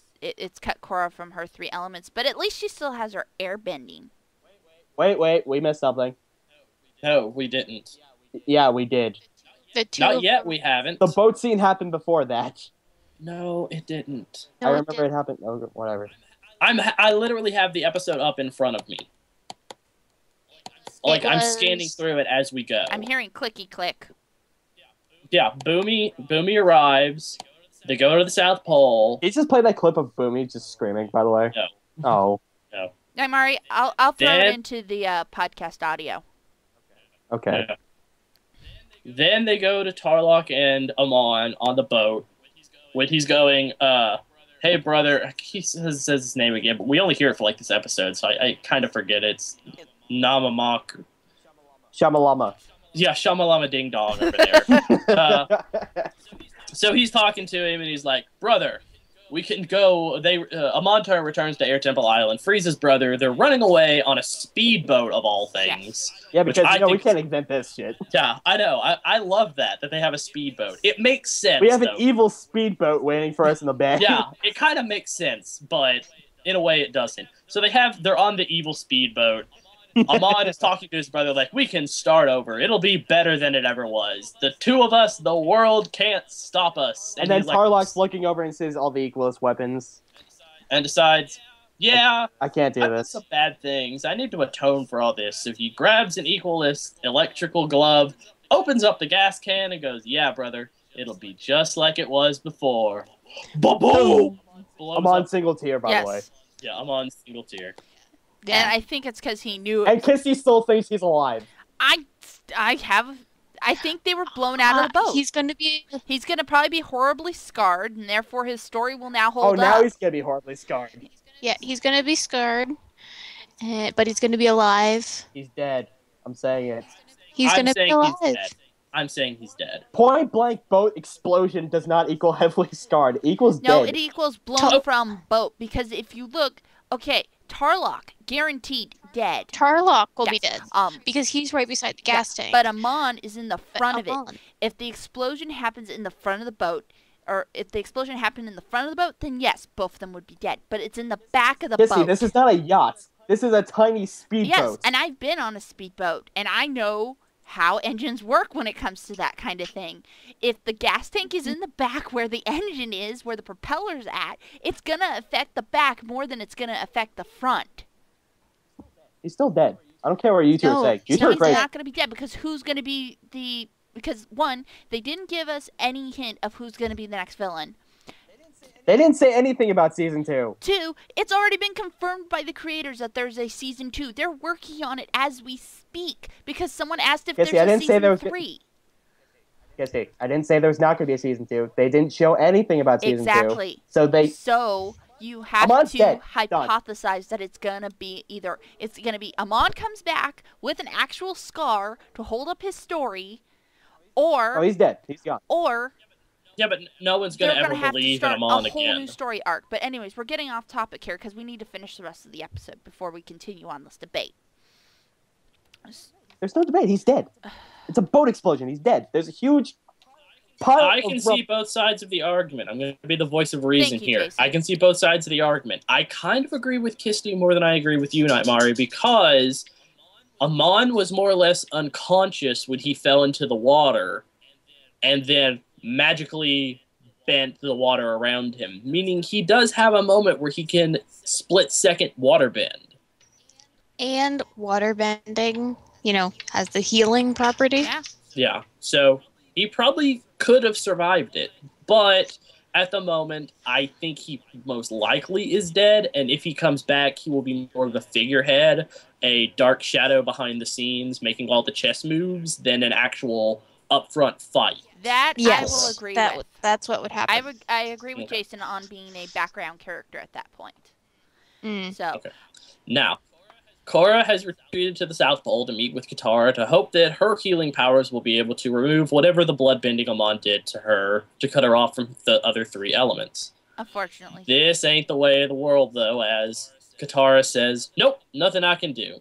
cut Korra from her 3 elements, but at least she still has her air bending. Wait, we missed something. No, we didn't. Yeah, we did. The two Not of yet, them- we haven't. The boat scene happened before that. No, it didn't. No, I it remember didn't. it happened. Oh, whatever. I literally have the episode up in front of me. Like, I'm was- scanning through it as we go. I'm hearing clicky click. Yeah, Boomy arrives. They go to the South Pole. He just played that clip of Boomy just screaming, by the way. No. Oh, Hey, Mari, I'll throw Then- it into the podcast audio. okay. Yeah. Then they go to Tarlok and Amon on the boat. When he's going, hey brother, he says his name again, but we only hear it for like this episode, so I kind of forget it. It's Namamak. Shamalama. Yeah, Shamalama Ding Dong over there. So he's talking to him, and he's like, brother, we can go. Amontar returns to Air Temple Island, frees his brother. They're running away on a speedboat of all things. Yeah, Which because I we think- can't invent this shit. Yeah, I know. I love that they have a speedboat. It makes sense. We have an though. evil speedboat waiting for us in the bay. Yeah, it kind of makes sense, but in a way it doesn't. So they're on the evil speedboat. Amon is talking to his brother like, we can start over. It'll be better than it ever was. The two of us, the world can't stop us. And then he's like- Tarlok's looking over and sees all the Equalist weapons. and decides, yeah, I can't do I've done this. some bad things. I need to atone for all this. So he grabs an Equalist electrical glove, opens up the gas can, and goes, yeah, brother, it'll be just like it was before. Ba-boom! Blows I'm on up. single tier, by the way. Yes. Yeah, I'm on single tier. And I think it's because he knew. And Kissy still thinks he's alive. I think they were blown out of the boat. He's gonna be. He's going to probably be horribly scarred, and therefore his story will now Oh, hold now up. he's gonna be horribly scarred. Yeah, he's gonna be scarred, but he's gonna be alive. He's dead. I'm saying it. He's I'm gonna be saying alive. he's dead. I'm saying he's dead. Point blank boat explosion does not equal heavily scarred. It equals No, dead. it equals blown from boat, because if you look, okay, Tarlok, guaranteed dead. Tarlok will be Yes. dead because he's right beside the gas tank. But Amon is in the front of it. Amon- If the explosion happens in the front of the boat, or if the explosion happened in the front of the boat, then yes, both of them would be dead. But it's in the back of the Kissy, boat. this is not a yacht. This is a tiny speedboat. Yes, and I've been on a speedboat, and I know how engines work when it comes to that kind of thing. If the gas tank is in the back where the engine is, where the propeller's at, it's going to affect the back more than it's going to affect the front. He's still dead. I don't care what you two No, are saying. You he's two are He's great. not going to be dead, because who's going to be the... Because, one, they didn't give us any hint of who's going to be the next villain. They didn't say anything about season 2. Two, it's already been confirmed by the creators that there's a season 2. They're working on it as we speak, because someone asked if Yes, there's I a didn't say season there was- 3. Kissy, I didn't say there was not going to be a season 2. They didn't show anything about season 2. Exactly. So You have Amon's to dead. hypothesize that it's gonna be Amon comes back with an actual scar to hold up his story, oh, he's dead. He's gone. or Yeah, but no one's going they're to gonna ever have to believe in start Amon a whole again. new story arc. But anyways, we're getting off topic here because we need to finish the rest of the episode before we continue on this debate. There's no debate. He's dead. It's a boat explosion. He's dead. There's a huge pile I of can rubble. see both sides of the argument. I'm going to be the voice of reason Thank you, here. Jason. I can see both sides of the argument. I kind of agree with Kisti more than I agree with you, Nightmare, because Amon was more or less unconscious when he fell into the water and then magically bent the water around him, meaning he does have a moment where he can split-second water bend. And water bending, has the healing property. Yeah. Yeah, so he probably could have survived it, but at the moment, I think he most likely is dead, and if he comes back, he will be more of the figurehead, a dark shadow behind the scenes, making all the chess moves, than an actual upfront fight. That I will agree with. That's what would happen. I agree with Jason on being a background character at that point. So okay. Now, Korra has retreated to the South Pole to meet with Katara to hope that her healing powers will be able to remove whatever the bloodbending Amon did to her to cut her off from the other 3 elements. Unfortunately. This ain't the way of the world, though, as Katara says, nope, nothing I can do.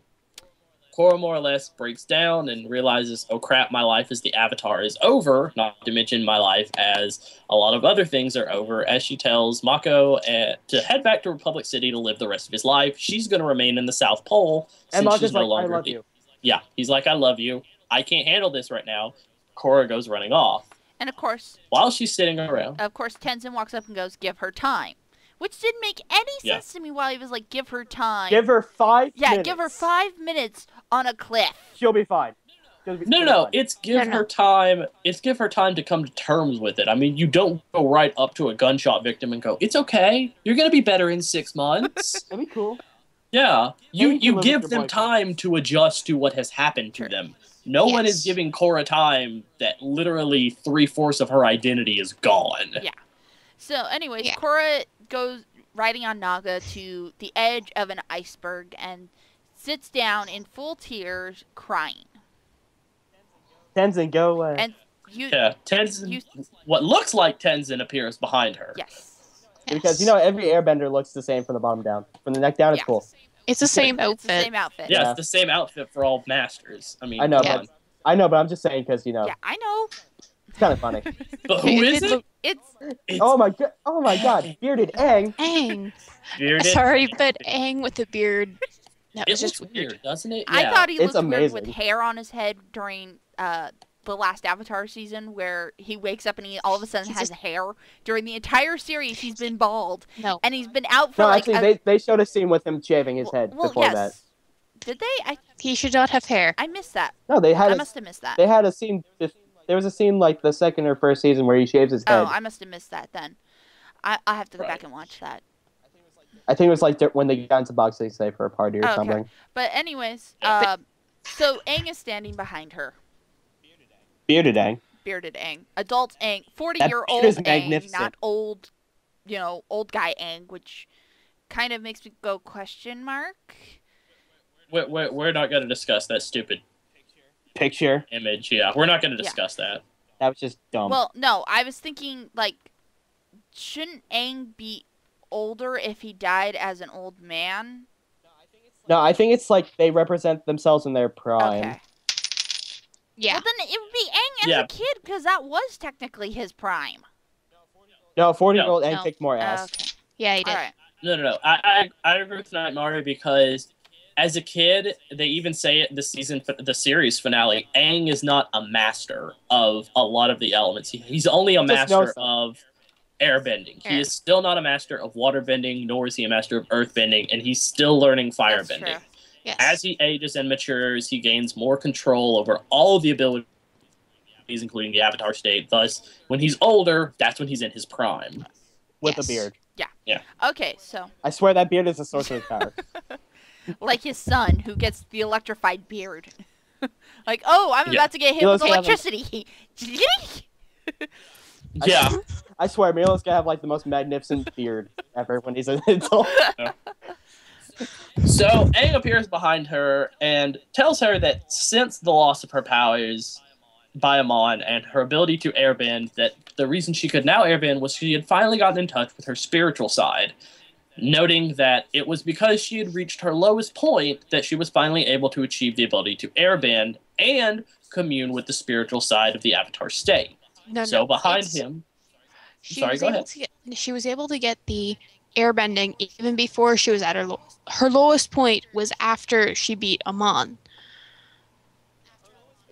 Korra more or less breaks down and realizes, oh crap, my life as the Avatar is over, not to mention my life as a lot of other things are over, as she tells Mako to head back to Republic City to live the rest of his life. She's going to remain in the South Pole since and she's no longer... I love you. Yeah, he's like, I love you. I can't handle this right now. Korra goes running off. And of course... While she's sitting around... Of course, Tenzin walks up and goes, give her time. Which didn't make any sense to me while he was like, give her time. Give her 5 minutes. Yeah, give her 5 minutes on a cliff. She'll be fine. No, it's give her time. It's give her time to come to terms with it. I mean, you don't go right up to a gunshot victim and go, it's okay. You're going to be better in 6 months. That'd be cool. Yeah. You give them time to adjust to what has happened to them. No one is giving Korra time that literally 3/4 of her identity is gone. Yeah. So, anyways, Korra goes riding on Naga to the edge of an iceberg and sits down in full tears, crying. Tenzin, go away. And Tenzin. What looks like Tenzin appears behind her. Yes. Because every airbender looks the same from the bottom down. From the neck down, it's cool. It's the same outfit. It's the same outfit. Yeah, it's the same outfit for all masters. I mean, I know, but I'm just saying because Yeah, I know. It's kind of funny. But who is it? It's oh my god, bearded Aang. Aang. Bearded. Sorry, but Aang with a beard. That was just just weird, doesn't it? I thought he looked weird amazing. with hair on his head during the last Avatar season, where he wakes up and he all of a sudden has hair. During the entire series, he's been bald. No. And he's been out for actually, they showed a scene with him shaving his head before that. Did they? He should not have hair. I missed that. No, I must have missed that. They had a scene. There was a scene like the second or first season where he shaves his head. Oh, I must have missed that then. I'll have to go back and watch that. I think it was like when they got into Boxing Day for a party or something. But anyways, so Aang is standing behind her. Bearded Aang. Bearded Aang. Adult Aang. 40-year-old Aang, not old, old guy Aang, which kind of makes me go question mark. We're not going to discuss that stupid picture image. Yeah, we're not going to discuss that. That was just dumb. Well, no, I was thinking, shouldn't Aang be older if he died as an old man? No, I think it's like they represent themselves in their prime. Okay. Yeah. Well, then it would be Aang as a kid, because that was technically his prime. No, 40-year-old Aang kicked more ass. Okay. Yeah, he did. All right. No. I agree with Night Mario because as a kid, they even say it in the series finale, Aang is not a master of a lot of the elements. He's only a master of airbending. He is still not a master of waterbending, nor is he a master of earthbending, and he's still learning firebending. Yes. As he ages and matures, he gains more control over all of the abilities, including the Avatar state. Thus, when he's older, that's when he's in his prime. With a beard. Yeah. Okay, so. I swear that beard is a source of power. Like his son, who gets the electrified beard. I'm about to get hit with electricity. Yeah. I swear, Milo's gonna have the most magnificent beard ever when he's an adult. So Aang appears behind her and tells her that since the loss of her powers by Amon and her ability to airbend, that the reason she could now airbend was she had finally gotten in touch with her spiritual side, noting that it was because she had reached her lowest point that she was finally able to achieve the ability to airbend and commune with the spiritual side of the Avatar state. Behind him... She was able to get the airbending even before she was at her lowest point was after she beat Amon.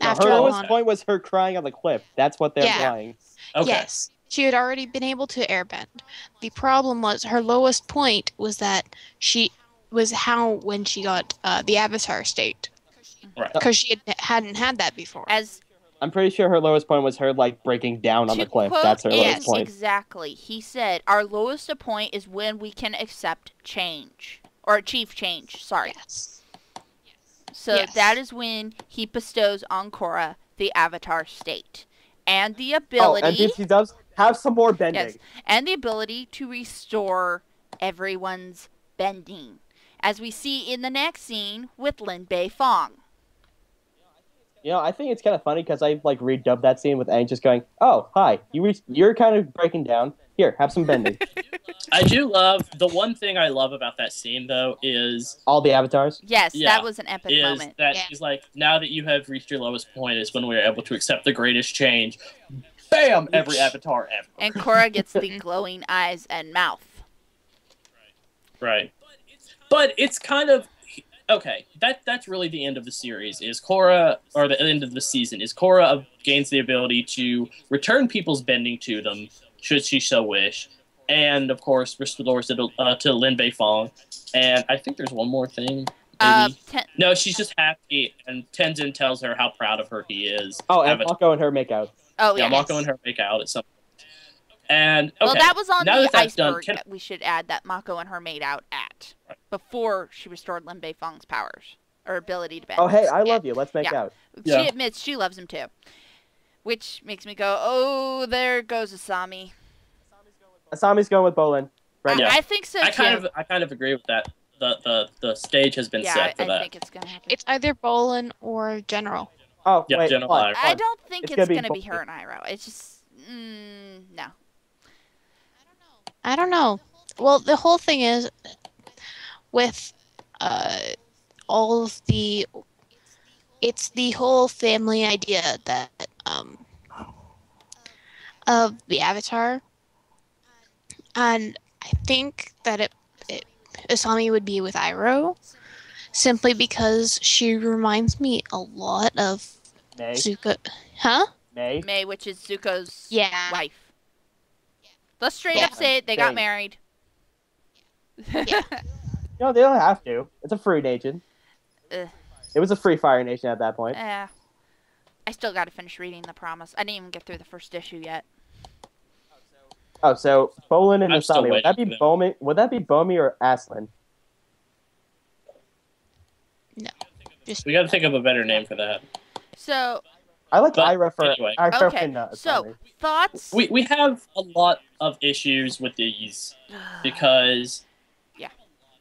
Her lowest point was her crying on the cliff. That's what they're crying. Okay. Yes. She had already been able to airbend. The problem was her lowest point was that when she got the Avatar state. Right. Because she hadn't had that before. I'm pretty sure her lowest point was her breaking down on the cliff. That's her lowest point. Exactly. He said our lowest point is when we can accept change or achieve change. Sorry. Yes. So that is when he bestows on Korra the Avatar state. And the Oh, ability... and if he does, have some more bending. Yes, and the ability to restore everyone's bending. As we see in the next scene with Lin Bei Fong. I think it's kind of funny because I like redubbed that scene with Aang just going, "Oh, hi, you're kind of breaking down. Here, have some bending." I do love the one thing I love about that scene though is all the avatars. Yes, Yeah, that was an epic is moment. that he's like, now that you have reached your lowest point is when we are able to accept the greatest change. Bam! Every avatar ever. And Korra gets the glowing eyes and mouth. Right. But it's kind of okay. That's really the end of the series. Is Korra, or the end of the season? Is Korra gains the ability to return people's bending to them, should she so wish, and of course restores it to Lin Bei Fong. And I think there's one more thing. Maybe. No, she's just happy, and Tenzin tells her how proud of her he is. Oh, and Mako and her make out. Oh, yeah, yes. Mako and her make out at some point. And okay, well, that was on now the that iceberg that we should add that Mako and her made out at before she restored Lin Bei Fong's powers or ability to bend. Oh, hey, I love you. Let's make out. She admits she loves him too, which makes me go, "Oh, there goes Asami." Asami's going with Bolin. Right? I think so too. I kind of agree with that. The stage has been set for that. I think it's gonna happen. It's either Bolin or General. Oh, yeah, wait, General what? I don't think it's gonna be her and Iroh. It's just no. I don't know. Well, the whole thing is with all of the... It's the whole family idea that of the Avatar. And I think that Asami would be with Iroh simply because she reminds me a lot of May. Zuko. Huh? May, which is Zuko's wife. Let's straight up say it. They got married. Yeah. No, they don't have to. It's a free nation. It was a free fire nation at that point. Yeah. I still got to finish reading The Promise. I didn't even get through the first issue yet. Oh, so Bolin and I'm still Asami. Would that be Bomi or Aslan? No. We got to think of a better name for that. So. I like Iroh for anyway. Okay. So thoughts. We have a lot of issues with these because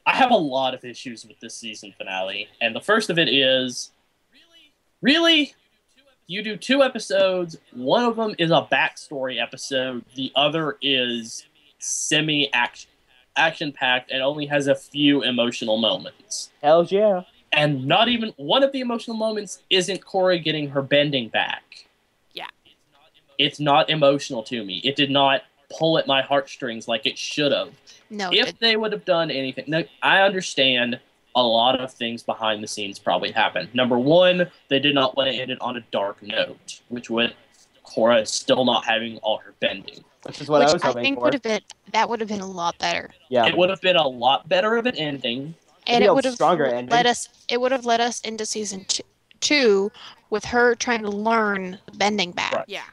I have a lot of issues with this season finale, and the first of it is really. You do 2 episodes. One of them is a backstory episode. The other is semi-action-packed and only has a few emotional moments. Hells yeah. And not even one of the emotional moments isn't Korra getting her bending back. Yeah. It's not emotional to me. It did not pull at my heartstrings like it should have. No. If they would have done anything... Now, I understand... A lot of things behind the scenes probably happened. Number one, they did not want to end it on a dark note, which would Korra still not having all her bending. Which is what I was hoping think for. That would have been a lot better. Yeah. It would have been a lot better of an ending. And it would have stronger ending. It would have led us into season 2 with her trying to learn bending back. Right. Yeah.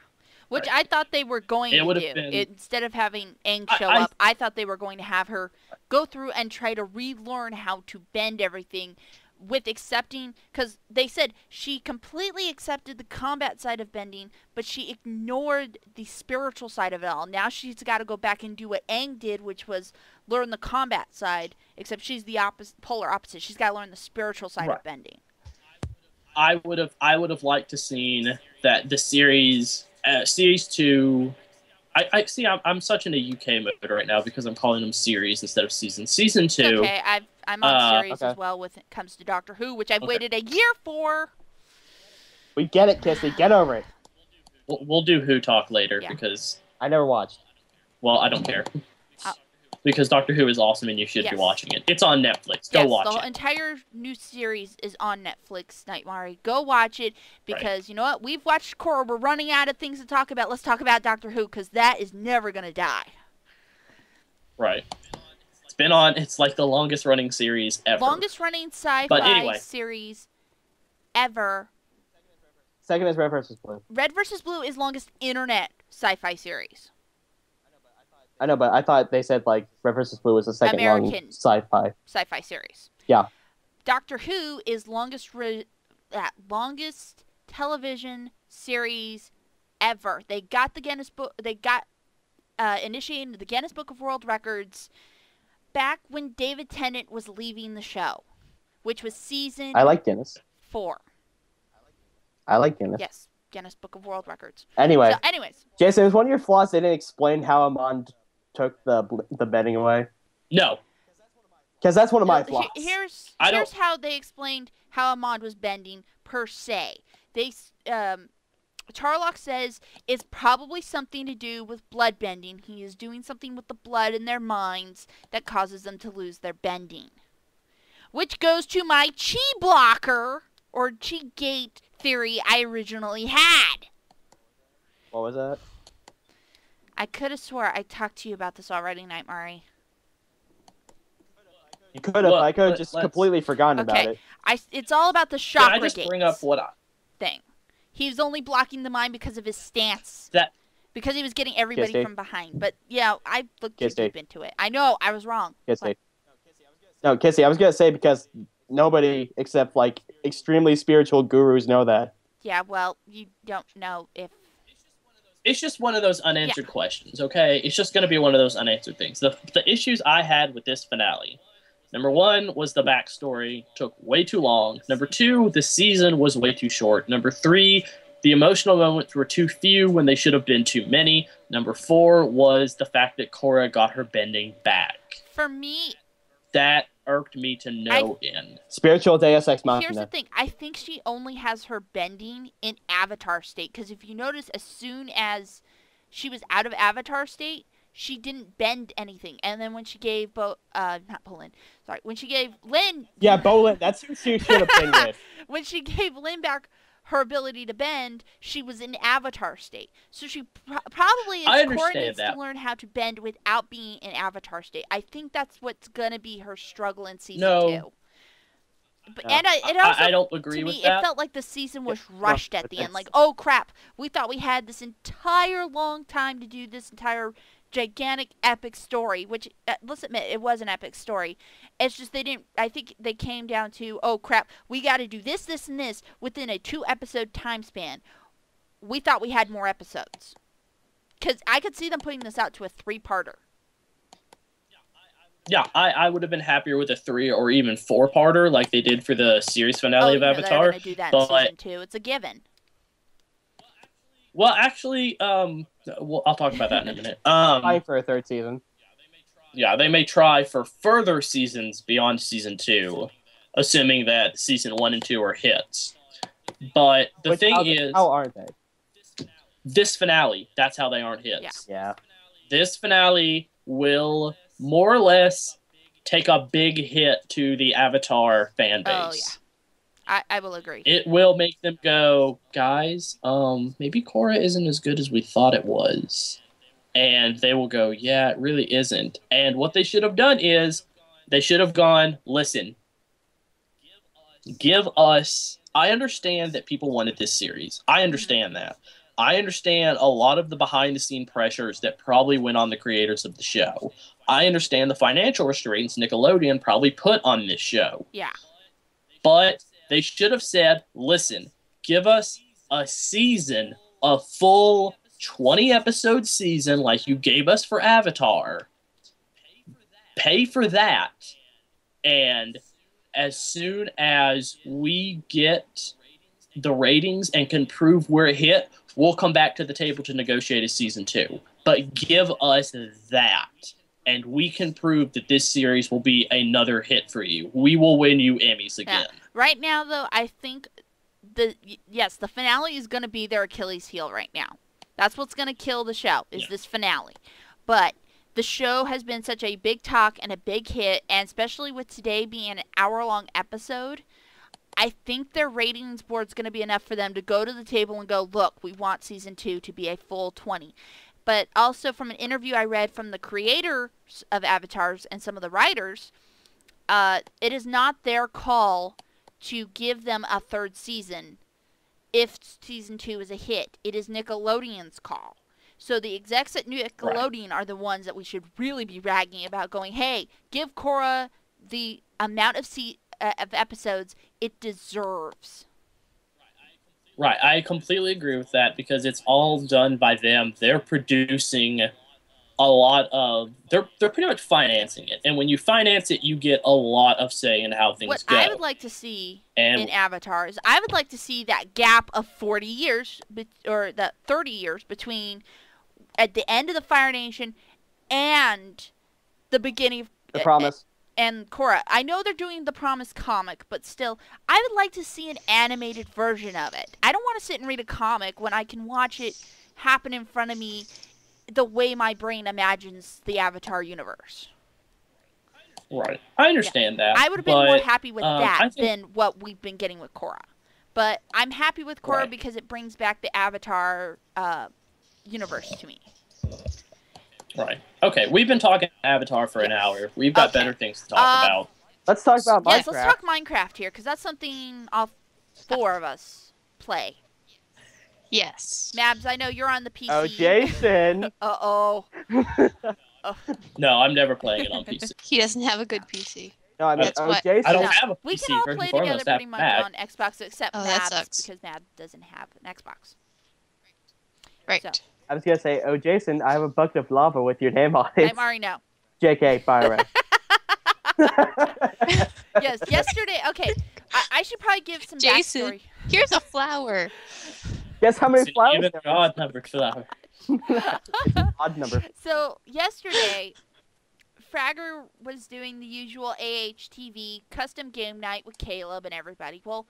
Which I thought they were going to do. Instead of having Aang show up, I thought they were going to have her go through and try to relearn how to bend everything with accepting, because they said she completely accepted the combat side of bending, but she ignored the spiritual side of it all. Now she's got to go back and do what Aang did, which was learn the combat side, except she's the polar opposite. She's got to learn the spiritual side of bending. I would have liked to seen that the series 2. I see. I'm such in a UK mode right now because I'm calling them series instead of seasons. Season 2. Okay, I'm on series as well when it comes to Doctor Who, which I've waited a year for. We get it, Kissy. Get over it. We'll do Who talk later because I never watched. Well, I don't care. Because Doctor Who is awesome and you should be watching it. It's on Netflix. Go watch it. The entire new series is on Netflix, Nightmare. Go watch it because, you know what? We've watched Korra. We're running out of things to talk about. Let's talk about Doctor Who because that is never going to die. Right. It's been on. It's like the longest running series ever. Longest running sci-fi series ever. Second is Red vs. Blue. Red vs. Blue is longest internet sci-fi series. I know, but I thought they said like Red vs. Blue was the second long sci-fi series. Yeah. Doctor Who is longest television series ever. They got the Guinness Book. They got initiated the Guinness Book of World Records back when David Tennant was leaving the show, which was season. I like Guinness. 4. I like Guinness. Yes, Guinness Book of World Records. Anyway, So, anyways, Jason, was one of your flaws they didn't explain how Amon took the bedding away? No. Because that's one of my flaws. Here's how they explained how Amon was bending per se. They Charlock says it's probably something to do with blood bending. He is doing something with the blood in their minds that causes them to lose their bending. Which goes to my chi blocker or chi gate theory I originally had. What was that? I could have swore I talked to you about this already, Night Mari. You could have. I could have just completely forgotten about it. It's all about the chakra Can I just bring up what thing. He was only blocking the mind because of his stance. Because he was getting everybody from behind. But yeah, I looked too deep into it. I know, I was wrong. Kissy. No, Kissy, I was gonna say because nobody except like extremely spiritual gurus know that. Yeah, well, you don't know if it's just one of those unanswered questions, okay? It's just gonna be one of those unanswered things. The issues I had with this finale. Number 1 was the backstory. Took way too long. Number 2, the season was way too short. Number 3, the emotional moments were too few when they should have been too many. Number 4 was the fact that Korra got her bending back. For me, that irked me to no end. Spiritual Deus Ex Machina. Here's the thing. I think she only has her bending in Avatar state. Because if you notice, as soon as she was out of Avatar state, she didn't bend anything. And then when she gave when she gave Lin... Yeah, Bolin, that's who she should have been with. When she gave Lin back her ability to bend, she was in Avatar state. So she probably needs to learn how to bend without being in Avatar state. I think that's what's going to be her struggle in season 2. But, and I don't agree with that. It felt like the season was rushed at the end. Like, oh crap, we thought we had this entire long time to do this entire gigantic epic story, which let's admit it was an epic story. It's just I think they came down to, oh crap, we got to do this, this, and this within a 2-episode time span. We thought we had more episodes, because I could see them putting this out to a 3-parter. Yeah, I would have been happier with a 3 or even 4-parter like they did for the series finale of Avatar. They're going to do that in season 2. It's a given. Well, actually, I'll talk about that in a minute. Trying for a 3rd season. Yeah, they may try for further seasons beyond season 2, assuming that season 1 and 2 are hits. But the thing is, how aren't they? This finale, that's how they aren't hits. Yeah. This finale will more or less take a big hit to the Avatar fan base. Oh, yeah. I will agree. It will make them go, guys, maybe Korra isn't as good as we thought it was. And they will go, yeah, it really isn't. And what they should have done is, they should have gone, listen, give us... I understand that people wanted this series. I understand that. I understand a lot of the behind-the-scene pressures that probably went on the creators of the show. I understand the financial restraints Nickelodeon probably put on this show. Yeah. But they should have said, listen, give us a season, a full 20-episode season like you gave us for Avatar. Pay for that. And as soon as we get the ratings and can prove we're a hit, we'll come back to the table to negotiate a season 2. But give us that. And we can prove that this series will be another hit for you. We will win you Emmys again. Yeah. Right now, though, I think the finale is going to be their Achilles heel right now. That's what's going to kill the show, is this finale. But the show has been such a big talk and a big hit, and especially with today being an hour-long episode, I think their ratings board's going to be enough for them to go to the table and go, look, we want season 2 to be a full 20. But also from an interview I read from the creators of Avatars and some of the writers, it is not their call to give them a 3rd season if season 2 is a hit. It is Nickelodeon's call. So the execs at Nickelodeon are the ones that we should really be ragging about, going, hey, give Korra the amount of episodes it deserves. Right, I completely agree with that because it's all done by them. They're producing a lot of they're pretty much financing it, and when you finance it, you get a lot of say in how things What go. I would like to see And in Avatar is I would like to see that gap of 40 years or that 30 years between at the end of the Fire Nation and the beginning of The Promise. and Korra. I know they're doing the Promise comic, but still, I would like to see an animated version of it. I don't want to sit and read a comic when I can watch it happen in front of me the way my brain imagines the Avatar universe. right, I understand that. I would have been more happy with that than what we've been getting with Korra. But I'm happy with Korra because it brings back the Avatar universe to me. Right. Okay, we've been talking Avatar for an hour. We've got better things to talk about. Let's talk about Minecraft. Yes, let's talk Minecraft here, because that's something all four of us play. Yes. Mabs, I know you're on the PC. Oh, Jason. Uh-oh. No, I'm never playing it on PC. He doesn't have a good PC. No, I mean, That's what- Jason. I don't have a PC. We can all first play and foremost, together pretty much Mac. on Xbox, except Oh, that Mabs, sucks. because Mabs doesn't have an Xbox. Right. So. I was gonna say, oh, Jason, I have a bucket of lava with your name on it. I'm already know. JK, fire away. Yes, yesterday, okay, I should probably give some Jason. backstory. Here's a flower. Guess how many It's flowers even there an odd number flower. are? Odd number. So, yesterday, Fragger was doing the usual AHTV custom game night with Caleb and everybody. Well,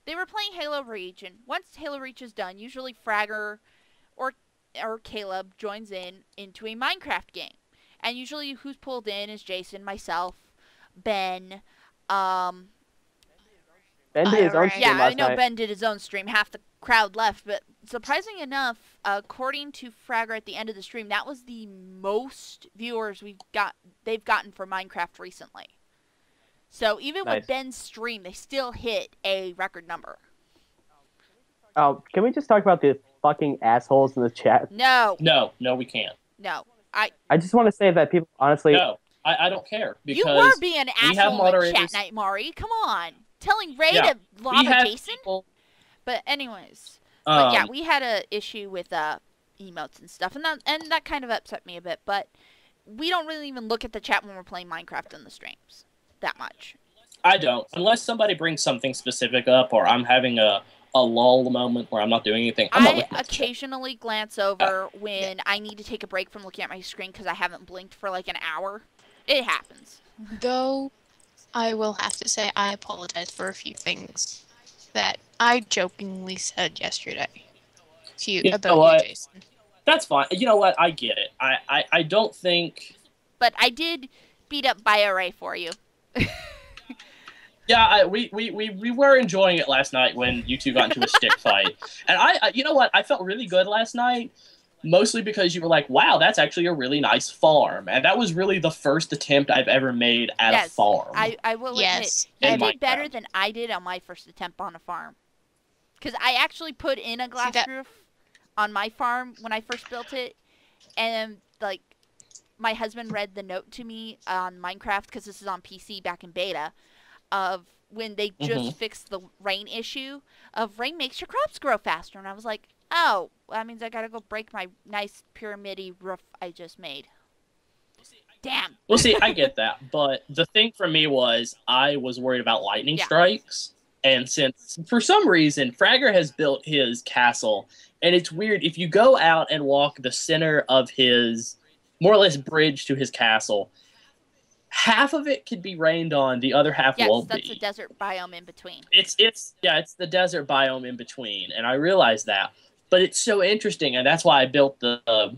they were playing Halo Reach, and once Halo Reach is done, usually Fragger or Caleb joins into a Minecraft game. And usually who's pulled in is Jason, myself, Ben. Ben did his own stream Yeah, I last know night. Ben did his own stream. Half the crowd left, but surprisingly enough, according to Fragger at the end of the stream, that was the most viewers they've gotten for Minecraft recently. So even with Ben's stream, they still hit a record number. Oh, can we just talk about the fucking assholes in the chat? No, we can't. no. I just want to say that people, honestly... No, I don't care. Because You were being an we have asshole in moderators. chat night, Mari. Come on. Telling Ray Yeah, to lava Jason? people- But anyways. But yeah, we had a issue with emotes and stuff, and that kind of upset me a bit. But we don't really even look at the chat when we're playing Minecraft in the streams that much. I don't, unless somebody brings something specific up, or I'm having a lull moment where I'm not doing anything. I occasionally glance over when I need to take a break from looking at my screen because I haven't blinked for like an hour. It happens. Though, I will have to say I apologize for a few things that I jokingly said yesterday to you about you, Jason. That's fine. You know what? I get it. I don't think... But I did beat up BioRay for you. Yeah, we were enjoying it last night when you two got into a stick fight. And I you know what? I felt really good last night, mostly because you were like, wow, that's actually a really nice farm. And that was really the first attempt I've ever made at a farm. I will admit, you did better than I did on my first attempt on a farm. Because I actually put in a glass roof on my farm when I first built it. And, like, my husband read the note to me on Minecraft, because this is on PC back in beta, of when they just fixed the rain issue of rain makes your crops grow faster. And I was like, oh, that means I gotta go break my nice pyramid-y roof I just made. Damn. Well, see, I get that. But the thing for me was I was worried about lightning strikes. And since, for some reason, Fragger has built his castle, and it's weird, if you go out and walk the center of his, more or less, bridge to his castle, half of it could be rained on, the other half won't be. Yes, that's the desert biome in between. It's the desert biome in between, and I realize that. But it's so interesting, and that's why I built the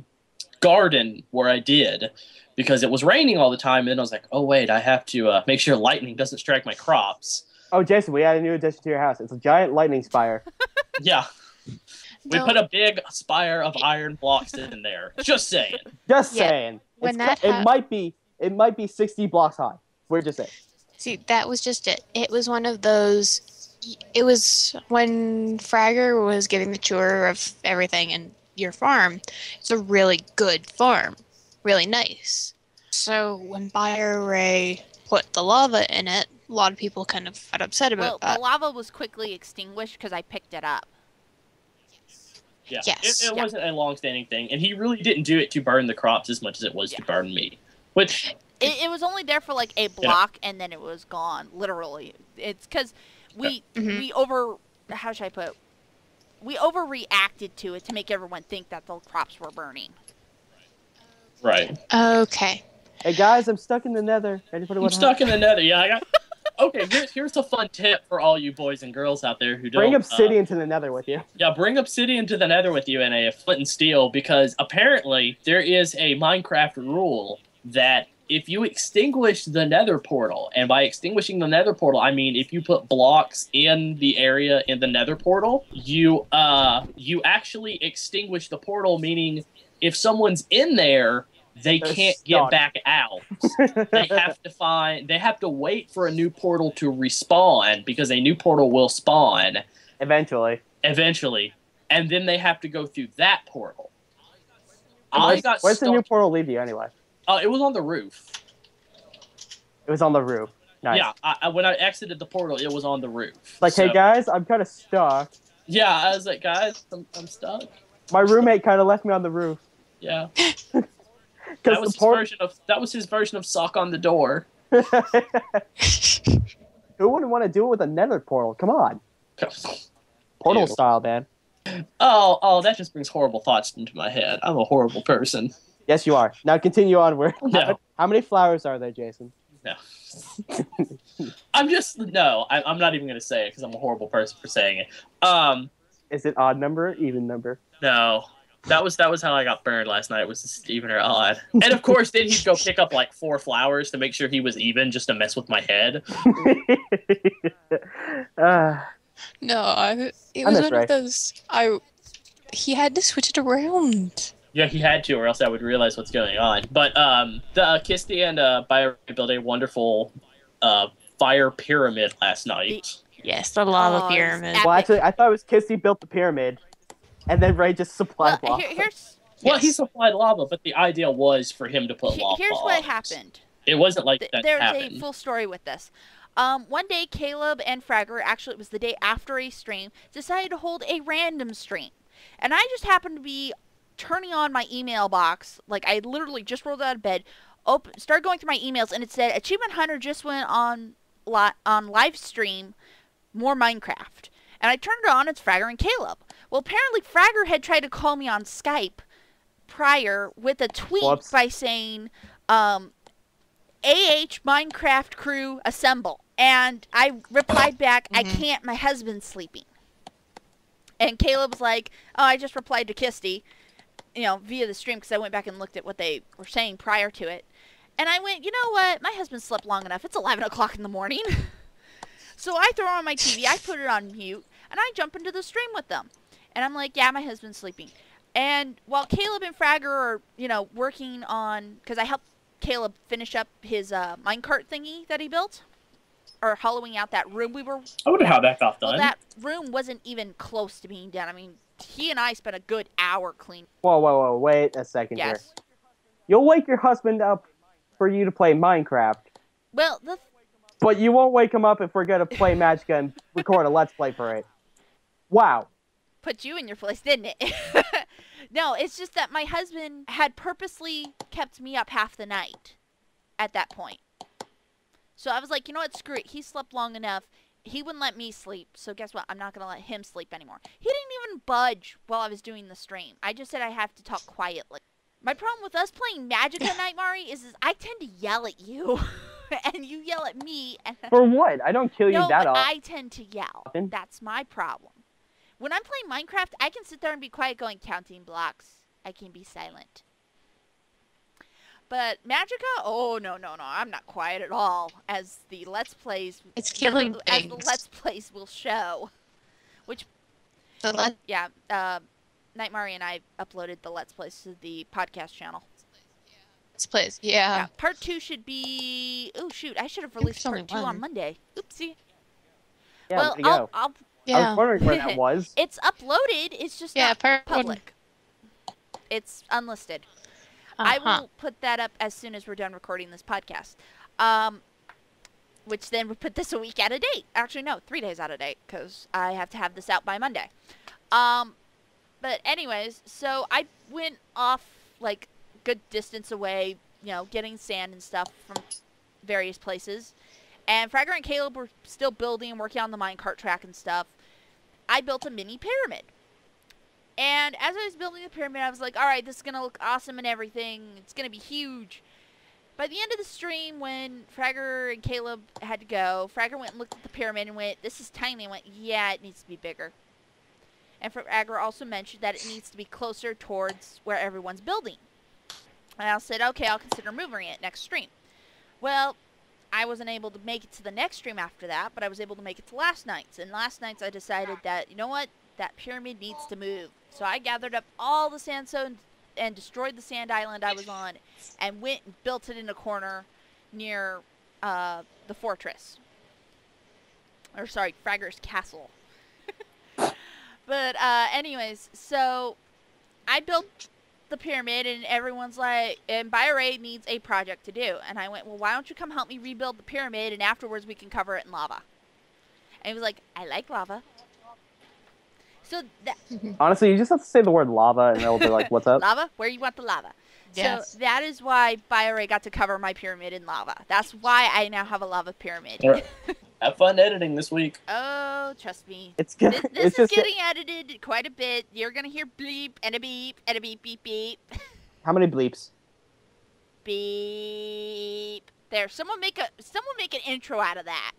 garden where I did, because it was raining all the time, and I was like, oh wait, I have to make sure lightning doesn't strike my crops. Oh, Jason, we had a new addition to your house. It's a giant lightning spire. Yeah. We put a big spire of iron blocks in there. Just saying. Just saying. When it might be 60 blocks high. We're just saying. See, that was just it. It was one of those. It was when Fragger was giving the tour of everything in your farm. It's a really good farm. Really nice. So when BioRay put the lava in it, a lot of people kind of got upset about that. The lava was quickly extinguished because I picked it up. Yeah, Yes. it wasn't a long-standing thing, and he really didn't do it to burn the crops as much as it was to burn me. Which it was only there for like a block, and then it was gone. Literally, it's because we how should I put it? We overreacted to it to make everyone think that the crops were burning. Right. Okay. Hey guys, I'm stuck in the nether. Anybody I'm want stuck in the nether. Yeah, I got. Okay, here's a fun tip for all you boys and girls out there who don't bring obsidian to the nether with you. Yeah, bring obsidian to the nether with you and a flint and steel, because apparently there is a Minecraft rule that if you extinguish the nether portal, and by extinguishing the nether portal, I mean if you put blocks in the area in the nether portal, you actually extinguish the portal, meaning if someone's in there, they can't get back out. They have to wait for a new portal to respawn, because a new portal will spawn eventually, and then they have to go through that portal. Where's the new portal leave you anyway? It was on the roof. It was on the roof. Nice. Yeah, when I exited the portal, it was on the roof. Like, hey guys, I'm kind of stuck. Yeah, I was like, guys, I'm stuck. My roommate kind of left me on the roof. Yeah. That was his version of sock on the door. Who wouldn't want to do it with a nether portal? Come on. Portal style, man. Oh, that just brings horrible thoughts into my head. I'm a horrible person. Yes, you are. Now continue onward. No. How many flowers are there, Jason? No. I'm not even going to say it because I'm a horrible person for saying it. Is it odd number or even number? No. That was how I got burned last night, was just even or odd. And of course, then he'd go pick up like 4 flowers to make sure he was even, just to mess with my head. No, it was one of those. He had to switch it around. Yeah, he had to, or else I would realize what's going on. But Kirsty and Byron built a wonderful fire pyramid last night. Yes, the lava pyramid. Well, actually, I thought it was Kissy built the pyramid, and then Ray just supplied lava. Well, he supplied lava, but the idea was for him to put lava. Here's what happened. It wasn't like that There's happened. a full story with this. One day, Caleb and Fragger, actually it was the day after a stream, decided to hold a random stream. And I just happened to be turning on my email box. Like, I literally just rolled out of bed, started going through my emails, and it said, Achievement Hunter just went on live stream, more Minecraft. And I turned it on, it's Fragger and Caleb. Well, apparently Fragger had tried to call me on Skype prior with a tweet by saying, AH Minecraft crew assemble. And I replied back, I can't, my husband's sleeping. And Caleb's like, oh, I just replied to Kisty, via the stream, because I went back and looked at what they were saying prior to it. And I went, you know what, my husband slept long enough, it's 11 o'clock in the morning. So I throw on my TV, I put it on mute, and I jump into the stream with them. And I'm like, yeah, my husband's sleeping. And while Caleb and Fragger are, working on, because I helped Caleb finish up his minecart thingy that he built, or hollowing out that room we were... I wonder how that got done. Well, that room wasn't even close to being done. I mean, he and I spent a good hour cleaning. Whoa, wait a second here. You'll wake your husband up for you to play Minecraft. Well, but you won't wake him up if we're going to play Magicka and record a Let's Play for it. Wow. Put you in your place, didn't it? No, it's just that my husband had purposely kept me up half the night at that point. So I was like, you know what, screw it. He slept long enough. He wouldn't let me sleep. So guess what? I'm not going to let him sleep anymore. He didn't even budge while I was doing the stream. I just said I have to talk quietly. My problem with us playing Magicka Night Mari is I tend to yell at you. And you yell at me. And for what? I don't kill you that often. I tend to yell. That's my problem. When I'm playing Minecraft, I can sit there and be quiet going, counting blocks. I can be silent. But Magicka? Oh, no. I'm not quiet at all. As the Let's Plays... It's killing as the Let's Plays will show. Which... yeah, Nightmare and I uploaded the Let's Plays to the podcast channel. Let's Plays, yeah. Part 2 should be... Oh, shoot. I should have released part 2 on Monday. Oopsie. Yeah, well, I was wondering where that was. It's uploaded. It's just not public. It's unlisted. I will put that up as soon as we're done recording this podcast. Which then would put this a week out of date. Actually, no, 3 days out of date, because I have to have this out by Monday. But anyways, so I went off like good distance away, getting sand and stuff from various places. And Fragger and Caleb were still building and working on the minecart track and stuff. I built a mini pyramid. And as I was building the pyramid, I was like, alright, this is going to look awesome and everything. It's going to be huge. By the end of the stream, when Fragger and Caleb had to go, Fragger went and looked at the pyramid and went, this is tiny. And went, yeah, it needs to be bigger. And Fragger also mentioned that it needs to be closer towards where everyone's building. And I said, okay, I'll consider moving it next stream. Well, I wasn't able to make it to the next stream after that, but I was able to make it to last night's. And last night's I decided that, you know what, that pyramid needs to move. So I gathered up all the sandstone and destroyed the sand island I was on and went and built it in a corner near the fortress. Or sorry, Fragger's castle. But anyways, so I built the pyramid and everyone's like, and Byray needs a project to do. And I went, well, why don't you come help me rebuild the pyramid and afterwards we can cover it in lava. And he was like, I like lava. So that Honestly, you just have to say the word lava and they'll be like, what's up? lava? Where you want the lava? Yes. So that is why Byray got to cover my pyramid in lava. That's why I now have a lava pyramid. Alright. Have fun editing this week. Oh, trust me. It's good. This is getting edited quite a bit. You're going to hear bleep and a beep and a beep, beep, beep. How many bleeps? Beep. There, someone make an intro out of that.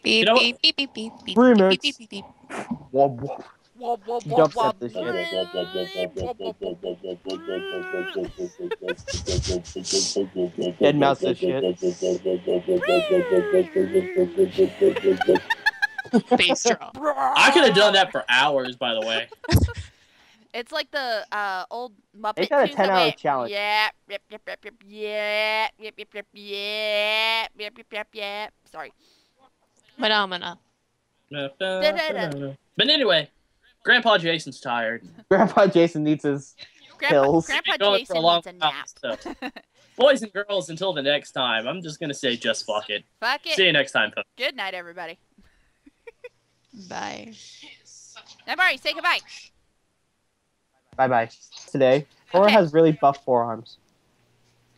Beep, You know beep, beep, beep, beep, beep, Remix. beep, beep, beep, beep. Whoa, whoa. Whoa, whoa, You whoa, dubstep whoa. this shit. Dead mouse this shit. Bass drum. I could have done that for hours, by the way. It's like the old Muppet It's got a tunes that 10-hour went, challenge. Yeah, yep, yep, yep, yep, yeah, yep, yep, yep, yeah, yep, yep, yep, yep. Sorry. Phenomena. But anyway, Grandpa Jason's tired. Grandpa Jason needs his pills. Grandpa Going for Jason a long needs a time, nap. so. Boys and girls, until the next time, I'm just gonna say just fuck it. Fuck See it. you next time, folks. Good night, everybody. Bye. Now, Barry, say goodbye. Bye bye. Today, Korra Okay. has really buff forearms.